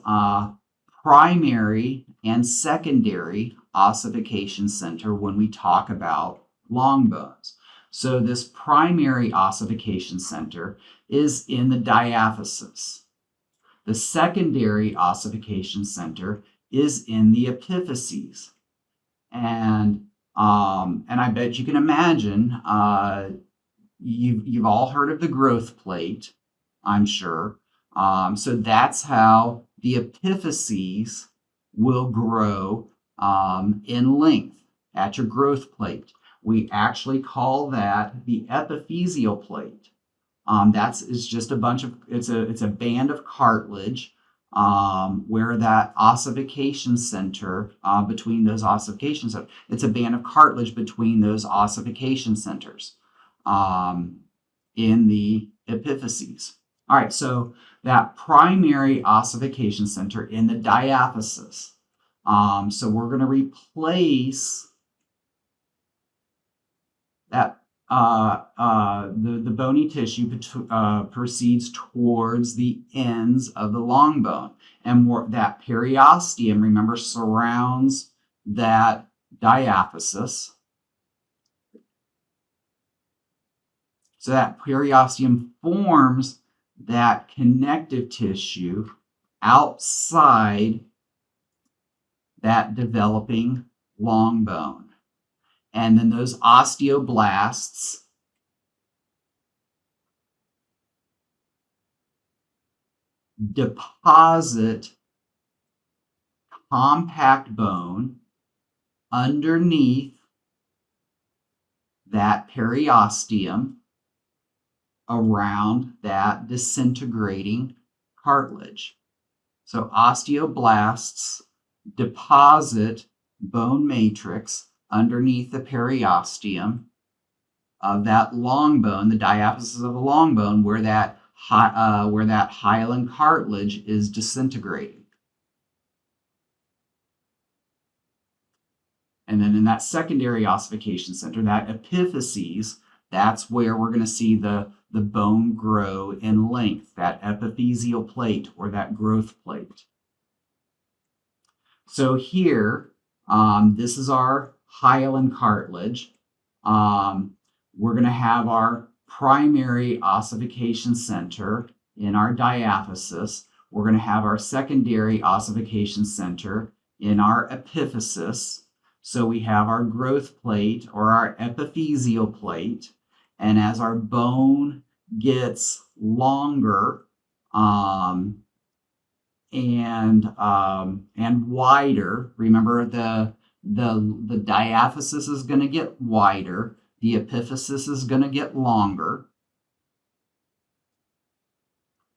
primary and secondary ossification center when we talk about long bones. So this primary ossification center is in the diaphysis. The secondary ossification center is in the epiphyses. And I bet you can imagine, you've all heard of the growth plate, I'm sure. So that's how the epiphyses will grow in length at your growth plate. We actually call that the epiphyseal plate. It's just a bunch of, it's a band of cartilage where that ossification center, between those ossification centers, it's a band of cartilage between those ossification centers in the epiphyses. All right, so that primary ossification center in the diaphysis. So we're going to replace that the bony tissue proceeds towards the ends of the long bone, and that periosteum, remember, surrounds that diaphysis. So that periosteum forms that connective tissue outside that developing long bone. And then those osteoblasts deposit compact bone underneath that periosteum around that disintegrating cartilage. So osteoblasts deposit bone matrix underneath the periosteum of that long bone, the diaphysis of the long bone, where that hyaline cartilage is disintegrating. And then in that secondary ossification center, that epiphyses, that's where we're going to see the bone grow in length, that epiphyseal plate or that growth plate. So here, this is our hyaline cartilage. We're going to have our primary ossification center in our diaphysis. We're going to have our secondary ossification center in our epiphysis. So we have our growth plate or our epiphyseal plate. And as our bone gets longer and wider, remember the diaphysis is going to get wider, the epiphysis is going to get longer.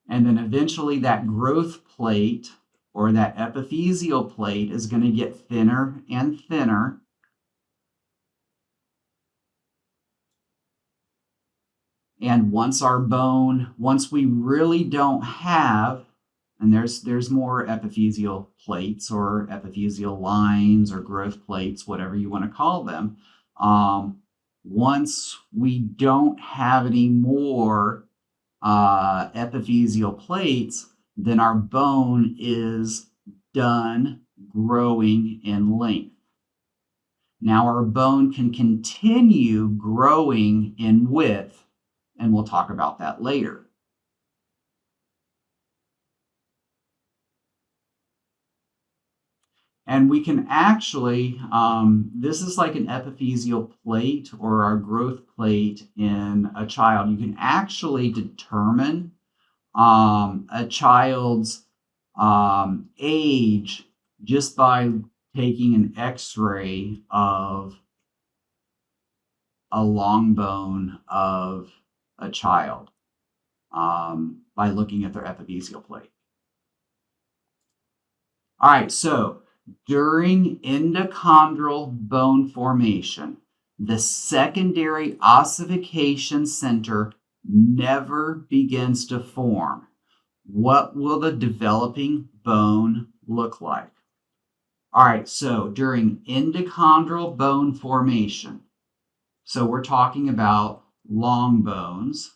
And then eventually that growth plate or that epiphyseal plate is going to get thinner and thinner. And once we really don't have, and there's more epiphyseal plates or epiphyseal lines or growth plates, whatever you want to call them, once we don't have any more epiphyseal plates, then our bone is done growing in length. Now our bone can continue growing in width, and we'll talk about that later. And we can actually, this is like an epiphyseal plate or our growth plate in a child. You can actually determine a child's age just by taking an x-ray of a long bone of a child by looking at their epiphyseal plate. All right, so during endochondral bone formation, the secondary ossification center never begins to form. What will the developing bone look like? All right, so during endochondral bone formation, so we're talking about long bones,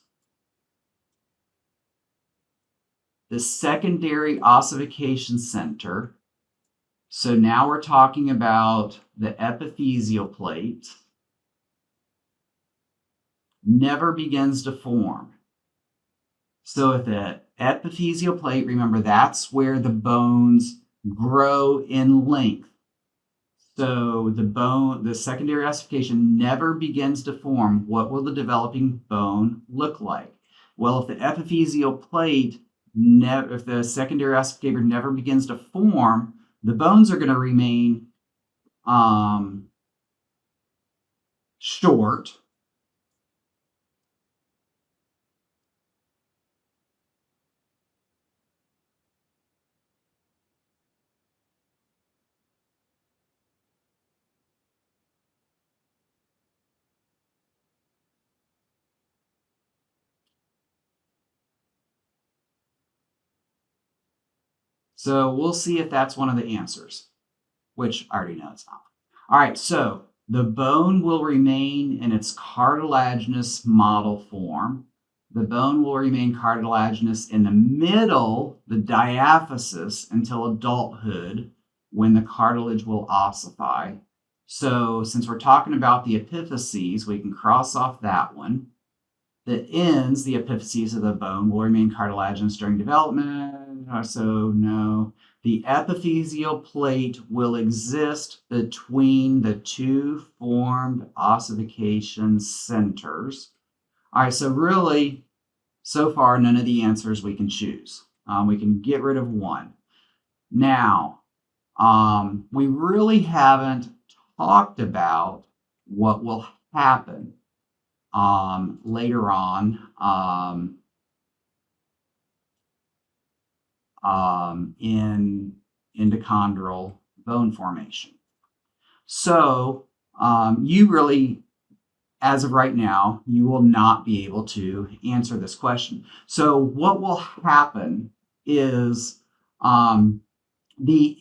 the secondary ossification center. So now we're talking about the epiphyseal plate, never begins to form. So if the epiphyseal plate, remember that's where the bones grow in length. So the secondary ossification never begins to form. What will the developing bone look like? Well, if the epiphyseal plate, if the secondary ossificator never begins to form, the bones are going to remain short. So we'll see if that's one of the answers, which I already know it's not. All right, so the bone will remain in its cartilaginous model form. The bone will remain cartilaginous in the middle, the diaphysis, until adulthood, when the cartilage will ossify. So since we're talking about the epiphyses, we can cross off that one. The ends, the epiphyses of the bone, will remain cartilaginous during development. So no. The epiphyseal plate will exist between the two formed ossification centers. All right, so really, so far, none of the answers we can choose. We can get rid of one. Now, we really haven't talked about what will happen later on in endochondral bone formation. So you really, as of right now, you will not be able to answer this question. So what will happen is the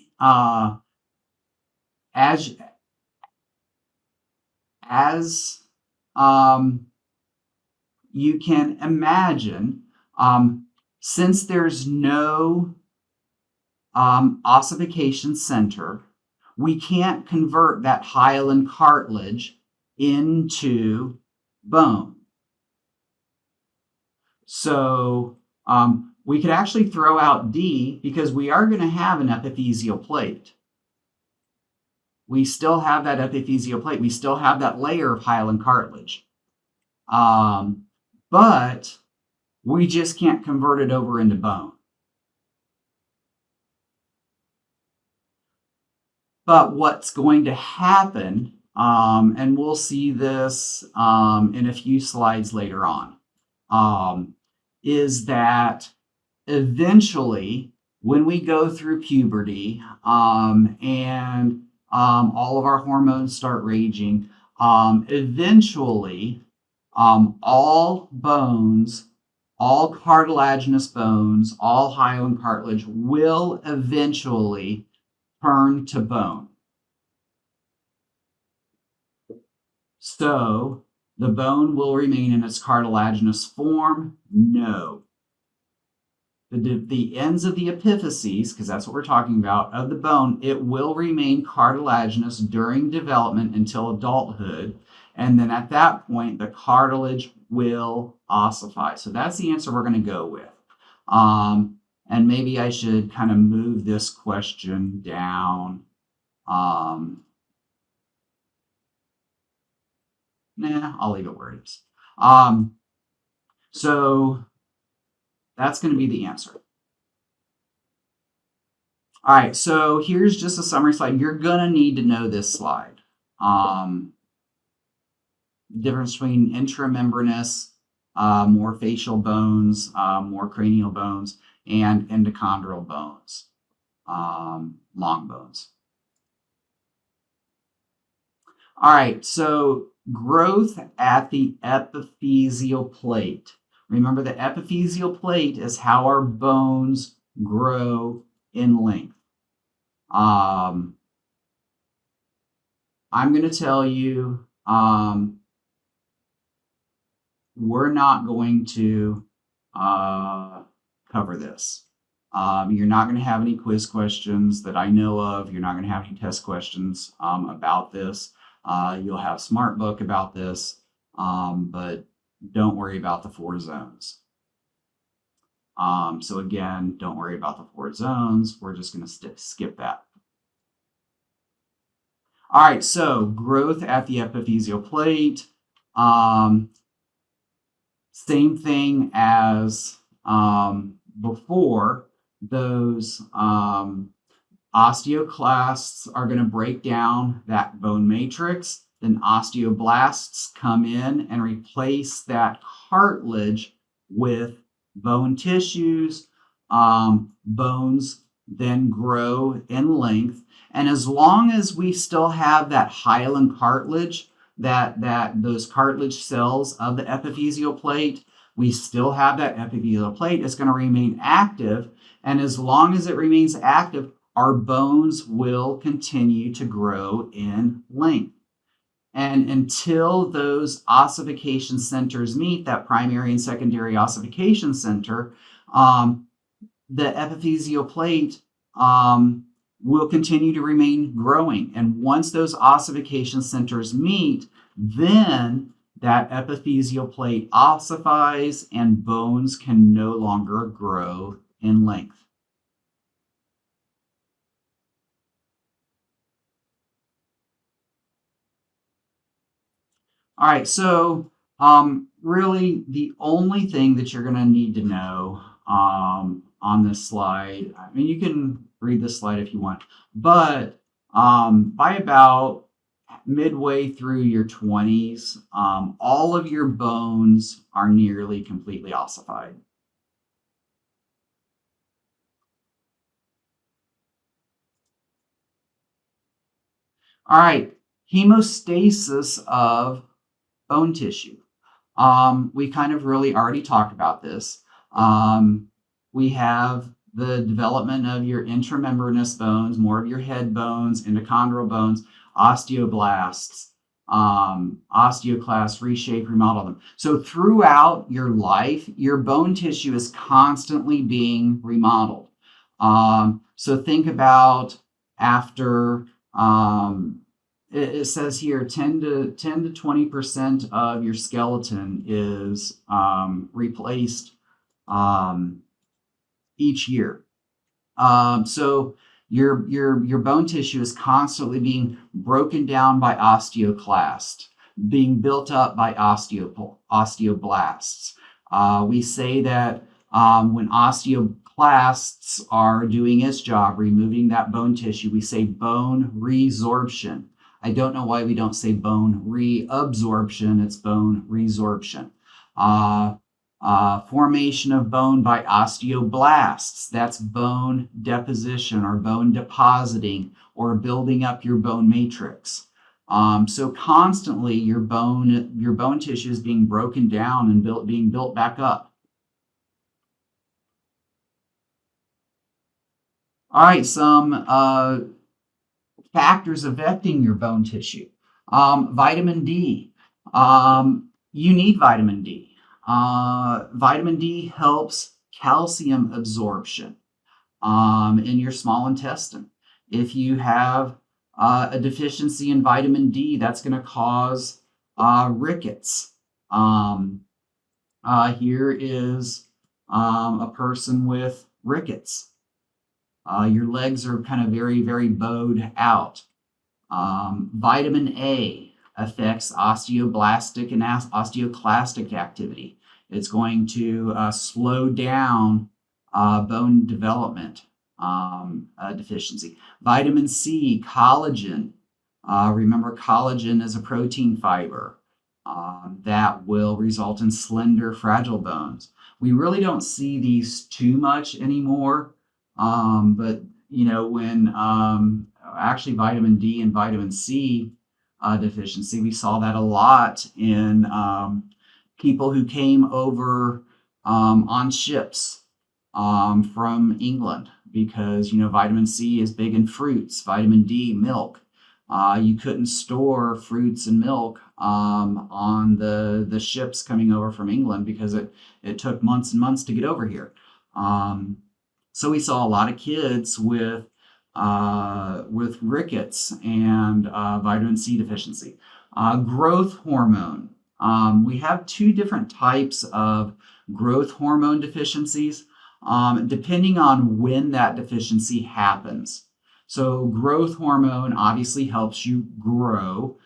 as you can imagine, since there's no ossification center, we can't convert that hyaline cartilage into bone. So we could actually throw out D because we are going to have an epiphyseal plate. We still have that epiphyseal plate. We still have that layer of hyaline cartilage. But we just can't convert it over into bone. But what's going to happen, and we'll see this in a few slides later on, is that eventually, when we go through puberty and all of our hormones start raging, eventually, all bones, all cartilaginous bones, all hyaline cartilage will eventually turn to bone. So the bone will remain in its cartilaginous form? No. The ends of the epiphyses, because that's what we're talking about, of the bone, it will remain cartilaginous during development until adulthood. And then at that point, the cartilage will ossify. So that's the answer we're going to go with. And maybe I should kind of move this question down. Nah, I'll leave it where it is. So that's going to be the answer. All right, so here's just a summary slide. You're going to need to know this slide. Difference between intramembranous, more facial bones, more cranial bones, and endochondral bones, long bones. All right, so growth at the epiphyseal plate. Remember, the epiphyseal plate is how our bones grow in length. I'm going to tell you we're not going to cover this. You're not going to have any quiz questions that I know of. You're not going to have any test questions about this. You'll have SmartBook about this, but don't worry about the 4 zones. So again, don't worry about the 4 zones. We're just going to skip that. All right, so growth at the epiphyseal plate. Same thing as before. Those osteoclasts are going to break down that bone matrix. Then osteoblasts come in and replace that cartilage with bone tissues. Bones then grow in length. And as long as we still have that hyaline cartilage, those cartilage cells of the epiphyseal plate, we still have that epiphyseal plate. It's going to remain active. And as long as it remains active, our bones will continue to grow in length. And until those ossification centers meet, that primary and secondary ossification center, the epiphyseal plate will continue to remain growing. And once those ossification centers meet, then that epiphyseal plate ossifies and bones can no longer grow in length. All right, so really the only thing that you're going to need to know on this slide, I mean, you can read this slide if you want, but by about midway through your 20s, all of your bones are nearly completely ossified. All right, hemostasis of bone tissue. We kind of really already talked about this. We have the development of your intramembranous bones, more of your head bones, endochondral bones, osteoblasts, osteoclasts, reshape, remodel them. So throughout your life, your bone tissue is constantly being remodeled. So think about after it says here 10 to 20% of your skeleton is replaced each year. So your bone tissue is constantly being broken down by osteoclasts, being built up by osteoblasts. We say that when osteoclasts are doing its job, removing that bone tissue, we say bone resorption. I don't know why we don't say bone reabsorption. It's bone resorption. Formation of bone by osteoblasts. That's bone deposition or bone depositing or building up your bone matrix. So constantly your bone tissue is being broken down and being built back up. All right, some factors affecting your bone tissue. Vitamin D. You need vitamin D. Vitamin D helps calcium absorption in your small intestine. If you have a deficiency in vitamin D, that's going to cause rickets. Here is a person with rickets. Your legs are kind of very, very bowed out. Vitamin A affects osteoblastic and osteoclastic activity. It's going to slow down bone development deficiency. Vitamin C, collagen. Remember, collagen is a protein fiber that will result in slender, fragile bones. We really don't see these too much anymore. But when actually vitamin D and vitamin C deficiency, we saw that a lot in people who came over on ships from England because vitamin C is big in fruits, vitamin D, milk. You couldn't store fruits and milk on the ships coming over from England because it took months and months to get over here. So we saw a lot of kids with rickets and vitamin C deficiency. Growth hormone. We have two different types of growth hormone deficiencies, depending on when that deficiency happens. So growth hormone obviously helps you grow,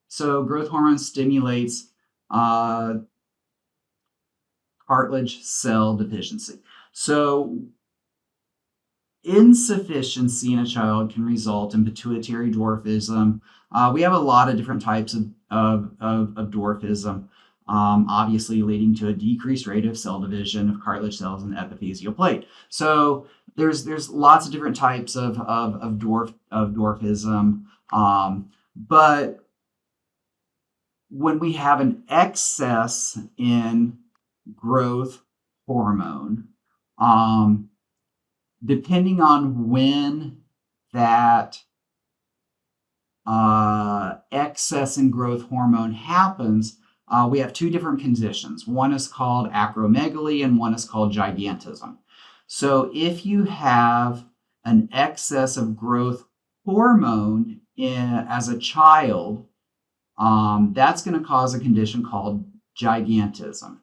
so growth hormone stimulates cartilage cell deficiency. So insufficiency in a child can result in pituitary dwarfism. We have a lot of different types of dwarfism, obviously leading to a decreased rate of cell division of cartilage cells in the epiphyseal plate. So there's lots of different types of dwarfism, but when we have an excess in growth hormone, depending on when that excess in growth hormone happens, we have two different conditions. One is called acromegaly and one is called gigantism. So if you have an excess of growth hormone as a child, that's going to cause a condition called gigantism.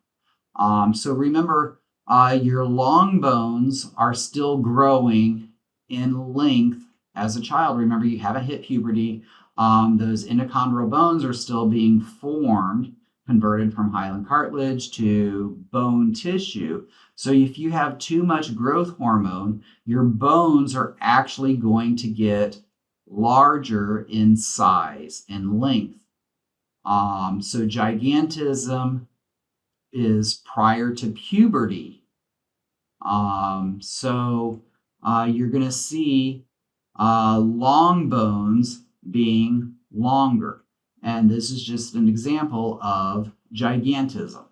So remember, your long bones are still growing in length as a child. Remember, you haven't hit puberty. Those endochondral bones are still being formed, converted from hyaline cartilage to bone tissue. So if you have too much growth hormone, your bones are actually going to get larger in size and length. So gigantism is prior to puberty. You're going to see long bones being longer. And this is just an example of gigantism.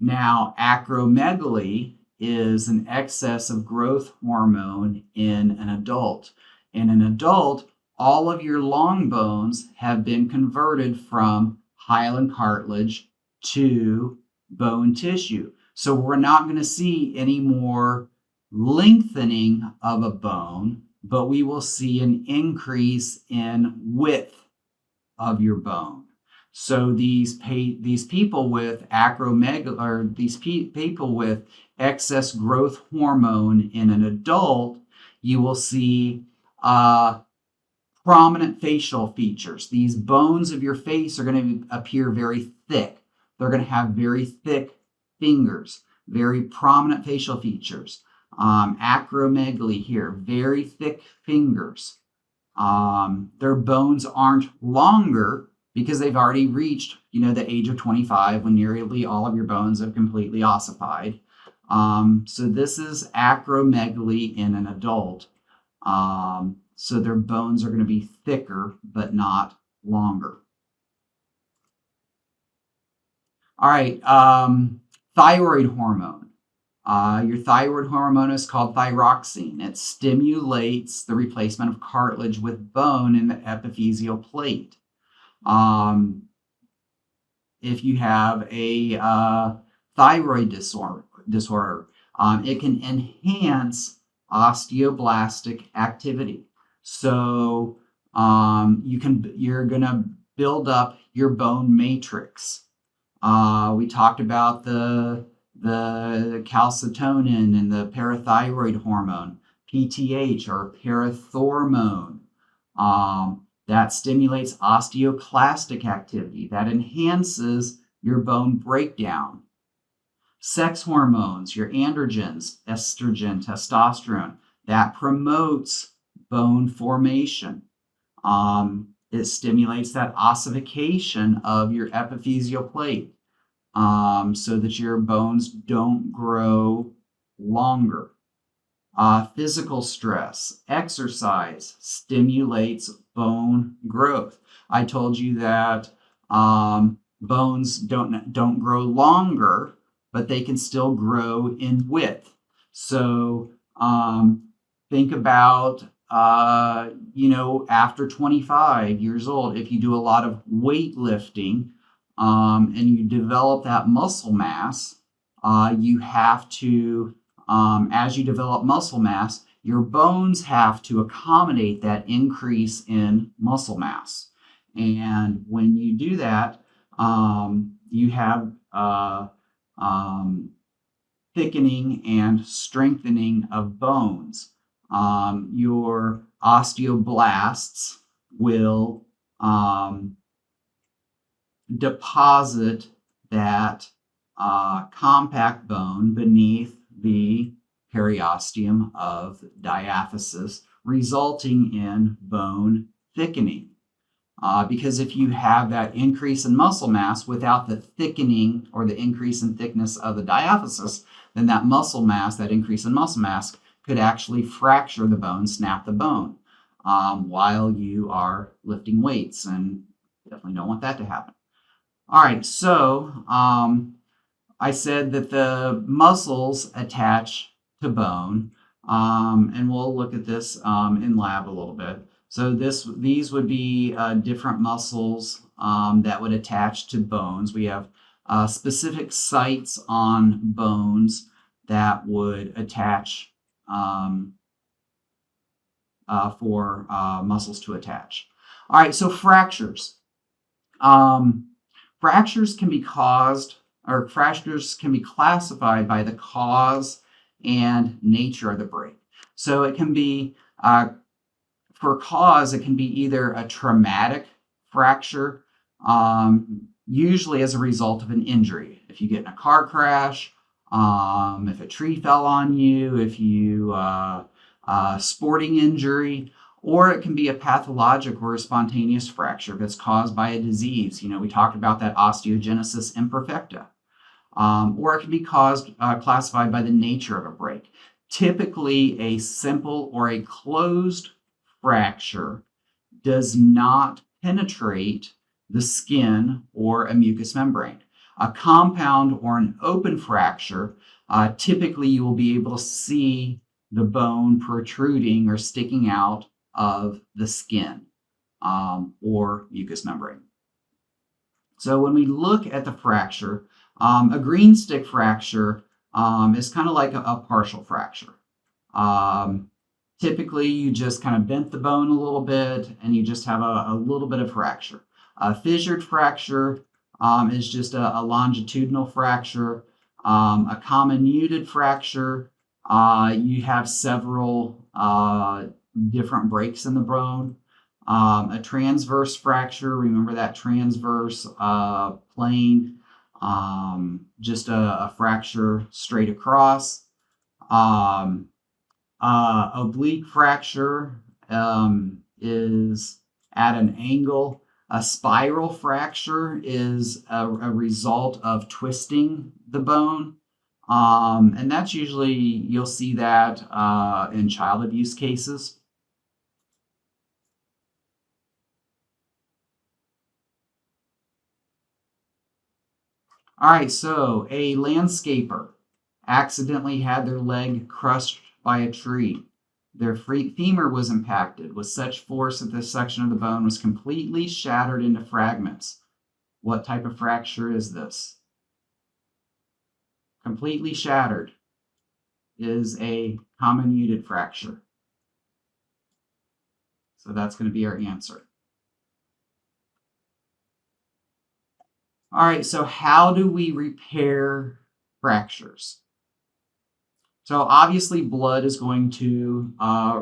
Now, acromegaly is an excess of growth hormone in an adult. In an adult, all of your long bones have been converted from hyaline cartilage to bone tissue. So we're not going to see any more lengthening of a bone, but we will see an increase in width of your bone. So these people with acromegaly, or these people with excess growth hormone in an adult, you will see prominent facial features. These bones of your face are going to appear very thick. They're going to have very thick fingers, very prominent facial features. Acromegaly here, very thick fingers. Their bones aren't longer because they've already reached, the age of 25 when nearly all of your bones have completely ossified. So this is acromegaly in an adult. So their bones are going to be thicker, but not longer. All right, thyroid hormone. Your thyroid hormone is called thyroxine. It stimulates the replacement of cartilage with bone in the epiphyseal plate. If you have a thyroid disorder, it can enhance osteoblastic activity. So you're going to build up your bone matrix. We talked about the calcitonin and the parathyroid hormone, PTH or parathormone. That stimulates osteoclastic activity. That enhances your bone breakdown. Sex hormones, your androgens, estrogen, testosterone, that promotes bone formation. It stimulates that ossification of your epiphyseal plate so that your bones don't grow longer. Physical stress, exercise stimulates bone growth. I told you that bones don't grow longer, but they can still grow in width. So think about, after 25 years old, if you do a lot of weightlifting and you develop that muscle mass, you have to, as you develop muscle mass, your bones have to accommodate that increase in muscle mass. And when you do that, you have thickening and strengthening of bones. Your osteoblasts will deposit that compact bone beneath the periosteum of diaphysis, resulting in bone thickening. Because if you have that increase in muscle mass without the thickening or the increase in thickness of the diaphysis, then that muscle mass, that increase in muscle mass, could actually fracture the bone, snap the bone, while you are lifting weights, and definitely don't want that to happen. All right, so I said that the muscles attach to bone, and we'll look at this in lab a little bit. So these would be different muscles that would attach to bones. We have specific sites on bones that would attach for muscles to attach. All right, so fractures. Fractures can be classified by the cause and nature of the break. So it can be, for cause, it can be either a traumatic fracture, usually as a result of an injury. If you get in a car crash, if a tree fell on you, if you sporting injury, or it can be a pathologic or a spontaneous fracture that's caused by a disease. We talked about that osteogenesis imperfecta. or it can be classified by the nature of a break. Typically, a simple or a closed fracture does not penetrate the skin or a mucous membrane. A compound or an open fracture, typically you will be able to see the bone protruding or sticking out of the skin or mucous membrane. So when we look at the fracture, a green stick fracture is kind of like a partial fracture. Typically, you just kind of bent the bone a little bit and you just have a little bit of fracture. A fissured fracture is just a longitudinal fracture. A comminuted fracture, you have several different breaks in the bone. A transverse fracture, remember that transverse plane, just a fracture straight across. Oblique fracture is at an angle. A spiral fracture is a result of twisting the bone. And that's usually, you'll see that in child abuse cases. All right, so a landscaper accidentally had their leg crushed by a tree. Their femur was impacted with such force that this section of the bone was completely shattered into fragments. What type of fracture is this? Completely shattered is a comminuted fracture. So that's going to be our answer. All right, so how do we repair fractures? So obviously blood is going to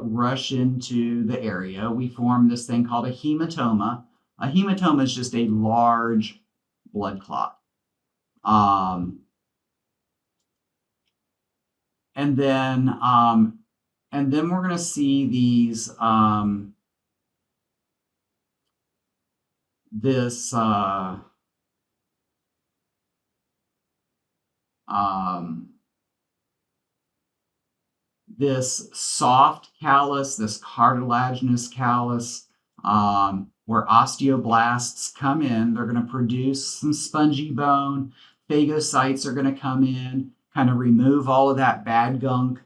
rush into the area. We form this thing called a hematoma. A hematoma is just a large blood clot. And then we're going to see these this soft callus, this cartilaginous callus, where osteoblasts come in. They're going to produce some spongy bone. Phagocytes are going to come in, kind of remove all of that bad gunk.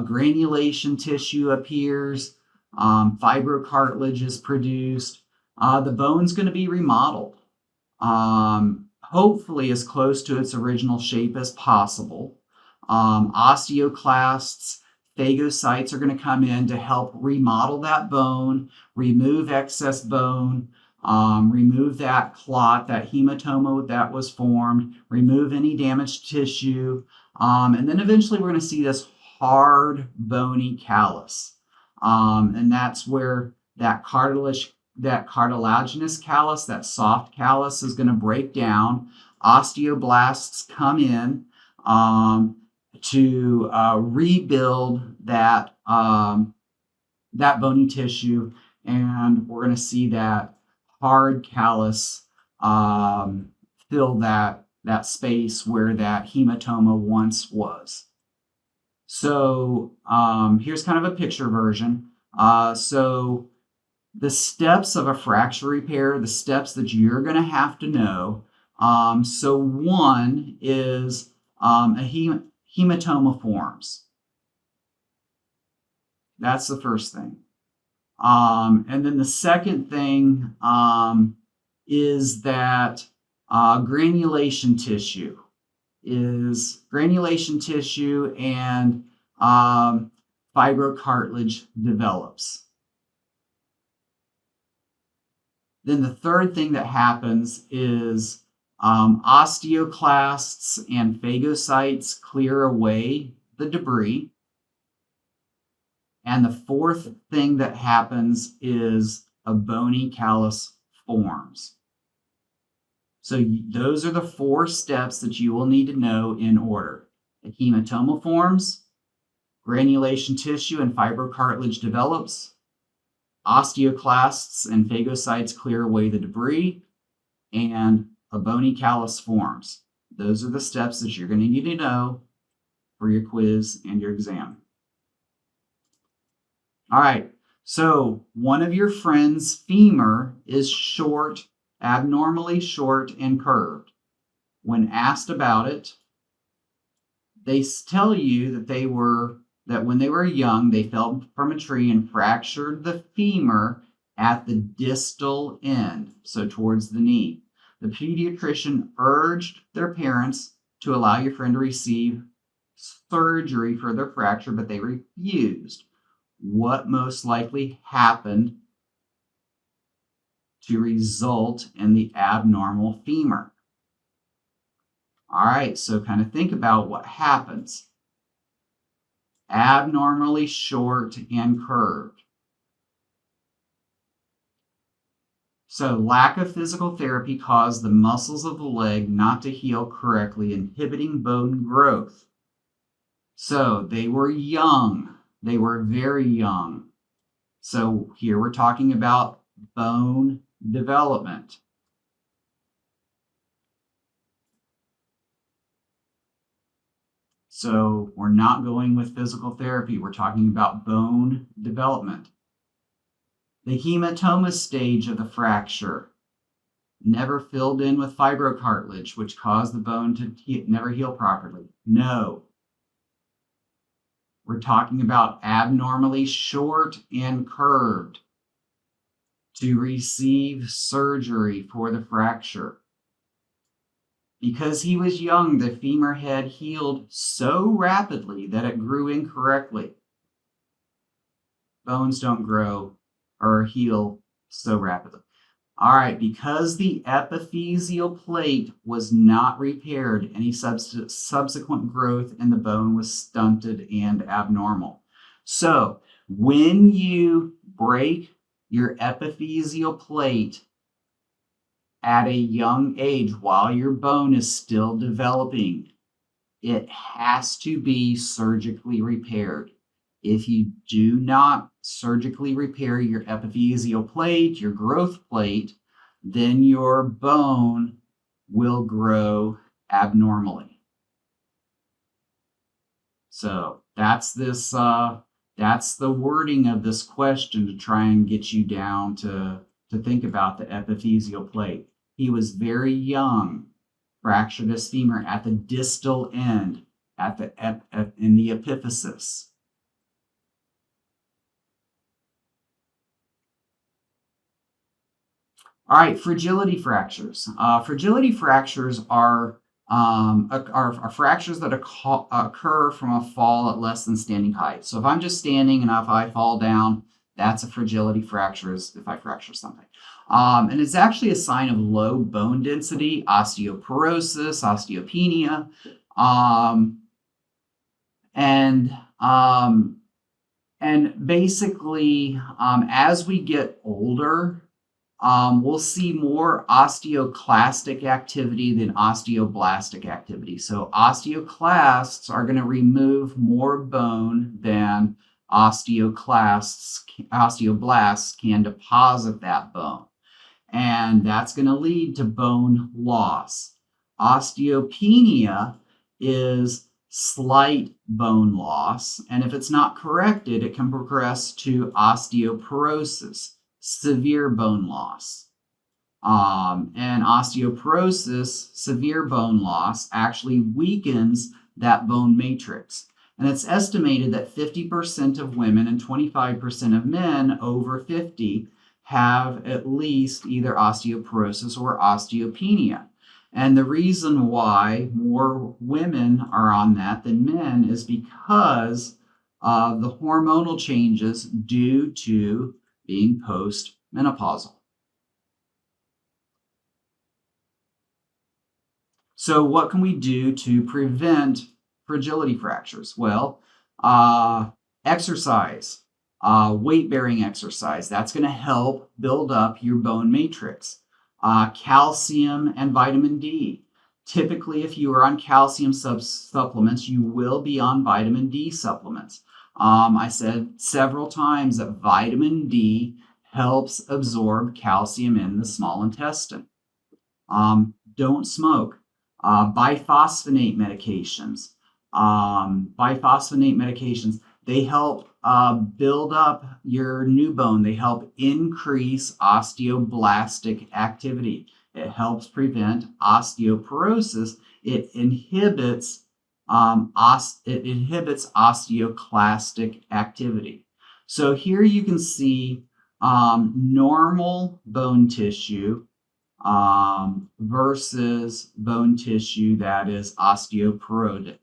Granulation tissue appears. Fibrocartilage is produced. The bone's going to be remodeled, hopefully as close to its original shape as possible. Osteoclasts, phagocytes are going to come in to help remodel that bone, remove excess bone, remove that clot, that hematoma that was formed, remove any damaged tissue, and then eventually we're going to see this hard, bony callus. And that's where that cartilaginous callus, that soft callus, is going to break down. Osteoblasts come in to rebuild that bony tissue, and we're going to see that hard callus fill that space where that hematoma once was. So here's kind of a picture version. So the steps of a fracture repair, the steps that you're going to have to know. So one is a hematoma forms. That's the first thing. And then the second thing is that granulation tissue and fibrocartilage develops. Then the third thing that happens is osteoclasts and phagocytes clear away the debris. And the fourth thing that happens is a bony callus forms. So those are the 4 steps that you will need to know in order. A hematoma forms, granulation tissue and fibrocartilage develops, osteoclasts and phagocytes clear away the debris, and a bony callus forms. Those are the steps that you're going to need to know for your quiz and your exam. All right, so one of your friend's femur is short, abnormally short and curved. When asked about it, they tell you that when they were young, they fell from a tree and fractured the femur at the distal end, so towards the knee. The pediatrician urged their parents to allow your friend to receive surgery for their fracture, but they refused. What most likely happened to result in the abnormal femur? All right, so kind of think about what happens. Abnormally short and curved. So lack of physical therapy caused the muscles of the leg not to heal correctly, inhibiting bone growth. So they were young. They were very young. So here we're talking about bone development. So we're not going with physical therapy. We're talking about bone development. The hematoma stage of the fracture never filled in with fibrocartilage, which caused the bone to never heal properly. No. We're talking about abnormally short and curved to receive surgery for the fracture. Because he was young, the femur head healed so rapidly that it grew incorrectly. Bones don't grow or heal so rapidly. All right, because the epiphyseal plate was not repaired, any subsequent growth in the bone was stunted and abnormal. So when you break your epiphyseal plate at a young age while your bone is still developing, it has to be surgically repaired. If you do not surgically repair your epiphyseal plate, your growth plate, then your bone will grow abnormally. So that's the wording of this question to try and get you down to think about the epiphyseal plate. He was very young, fractured his femur at the distal end, in the epiphysis. All right, fragility fractures. Fragility fractures are fractures that occur from a fall at less than standing height. So if I'm just standing and if I fall down, that's a fragility fracture if I fracture something. And it's actually a sign of low bone density, osteoporosis, osteopenia. And basically, as we get older, we'll see more osteoclastic activity than osteoblastic activity. So osteoclasts are going to remove more bone than osteoblasts can deposit that bone. And that's going to lead to bone loss. Osteopenia is slight bone loss, and if it's not corrected, it can progress to osteoporosis, severe bone loss. And osteoporosis, severe bone loss, actually weakens that bone matrix. And it's estimated that 50% of women and 25% of men over 50 have at least either osteoporosis or osteopenia. And the reason why more women are on that than men is because of the hormonal changes due to being postmenopausal. So what can we do to prevent fragility fractures? Well, exercise, weight-bearing exercise. That's going to help build up your bone matrix. Calcium and vitamin D. Typically, if you are on calcium supplements, you will be on vitamin D supplements. I said several times that vitamin D helps absorb calcium in the small intestine. Don't smoke. Biphosphonate medications. Biphosphonate medications, they help build up your new bone. They help increase osteoblastic activity. It helps prevent osteoporosis. It inhibits osteoclastic activity. So here you can see normal bone tissue versus bone tissue that is osteoporotic.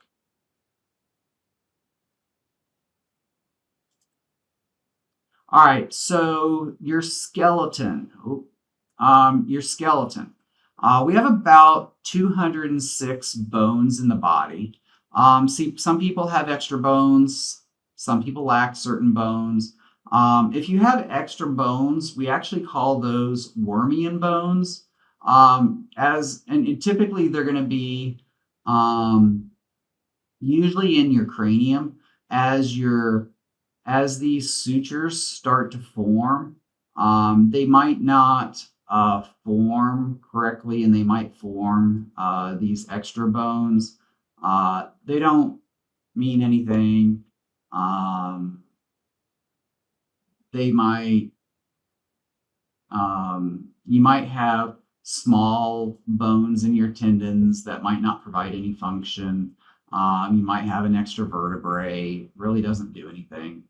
All right, so your skeleton. Your skeleton. We have about 206 bones in the body. See, some people have extra bones. Some people lack certain bones. If you have extra bones, we actually call those Wormian bones. And typically they're going to be usually in your cranium as these sutures start to form. They might not form correctly, and they might form these extra bones. They don't mean anything. They might you might have small bones in your tendons that might not provide any function. You might have an extra vertebrae, really doesn't do anything.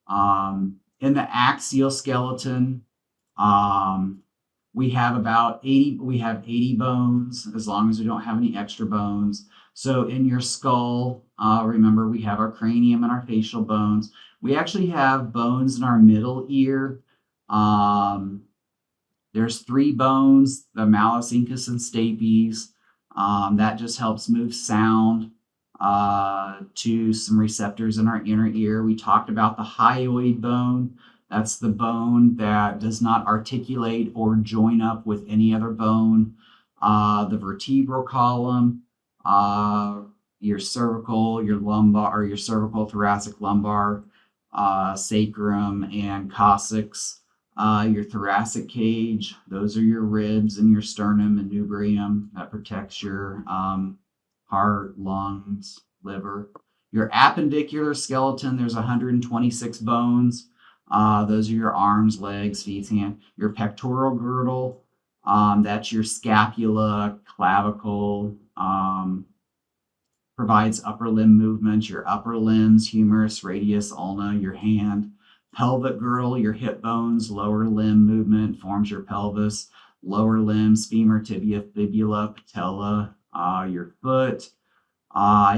In the axial skeleton, we have 80 bones, as long as we don't have any extra bones. So in your skull, remember we have our cranium and our facial bones. We actually have bones in our middle ear. There's 3 bones, the malleus, incus, and stapes. That just helps move sound to some receptors in our inner ear. We talked about the hyoid bone. That's the bone that does not articulate or join up with any other bone. The vertebral column, your cervical, your lumbar, or your cervical, thoracic, lumbar, sacrum, and coccyx. Your thoracic cage, those are your ribs and your sternum and nubrium. That protects your heart, lungs, liver. Your appendicular skeleton, there's 126 bones. Those are your arms, legs, feet, hands. Your pectoral girdle, that's your scapula, clavicle, provides upper limb movement. Your upper limbs, humerus, radius, ulna, your hand. Pelvic girdle, your hip bones, lower limb movement forms your pelvis. Lower limbs, femur, tibia, fibula, patella, your foot.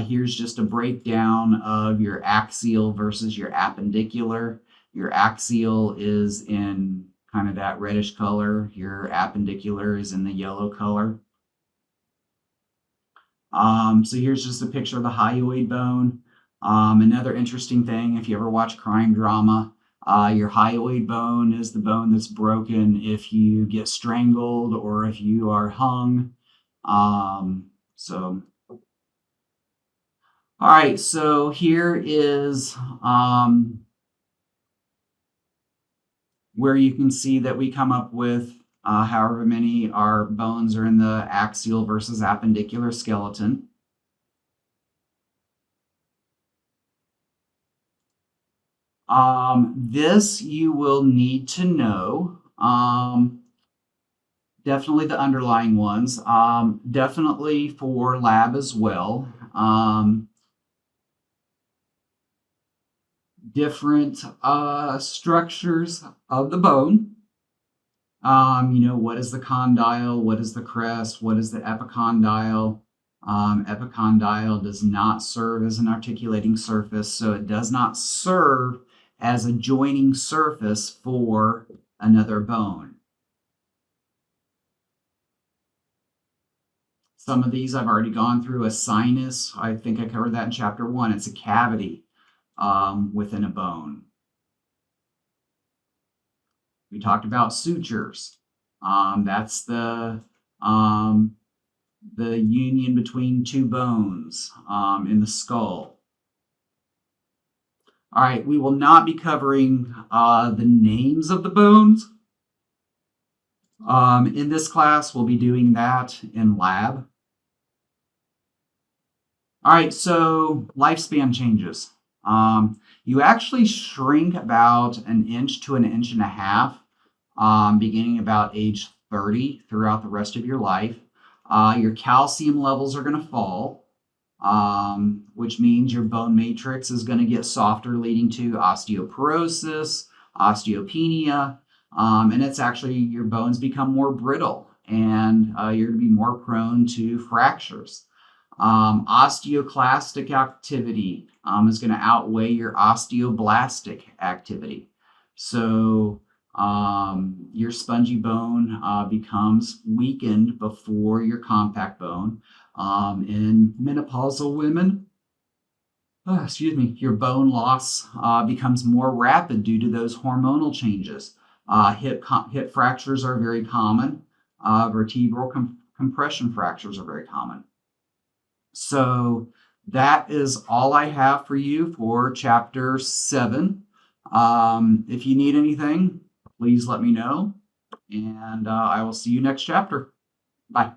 Here's just a breakdown of your axial versus your appendicular. Your axial is in kind of that reddish color. Your appendicular is in the yellow color. So here's just a picture of the hyoid bone. Another interesting thing, if you ever watch crime drama, your hyoid bone is the bone that's broken if you get strangled or if you are hung. All right, so here is where you can see that we come up with however many our bones are in the axial versus appendicular skeleton. This you will need to know. Definitely the underlying ones. Definitely for lab as well. Different structures of the bone. What is the condyle? What is the crest? What is the epicondyle? Epicondyle does not serve as an articulating surface, so it does not serve as a joining surface for another bone. Some of these I've already gone through. A sinus, I think I covered that in chapter 1. It's a cavity within a bone. We talked about sutures. That's the union between 2 bones in the skull. All right, we will not be covering the names of the bones. In this class, we'll be doing that in lab. All right, so lifespan changes. You actually shrink about an inch to an inch and a half, beginning about age 30 throughout the rest of your life. Your calcium levels are going to fall, which means your bone matrix is going to get softer, leading to osteoporosis, osteopenia, and it's actually your bones become more brittle and you're going to be more prone to fractures. Osteoclastic activity is going to outweigh your osteoblastic activity. So your spongy bone becomes weakened before your compact bone. In menopausal women, your bone loss becomes more rapid due to those hormonal changes. Hip fractures are very common. Vertebral compression fractures are very common. So that is all I have for you for chapter 7. If you need anything, please let me know, and I will see you next chapter. Bye.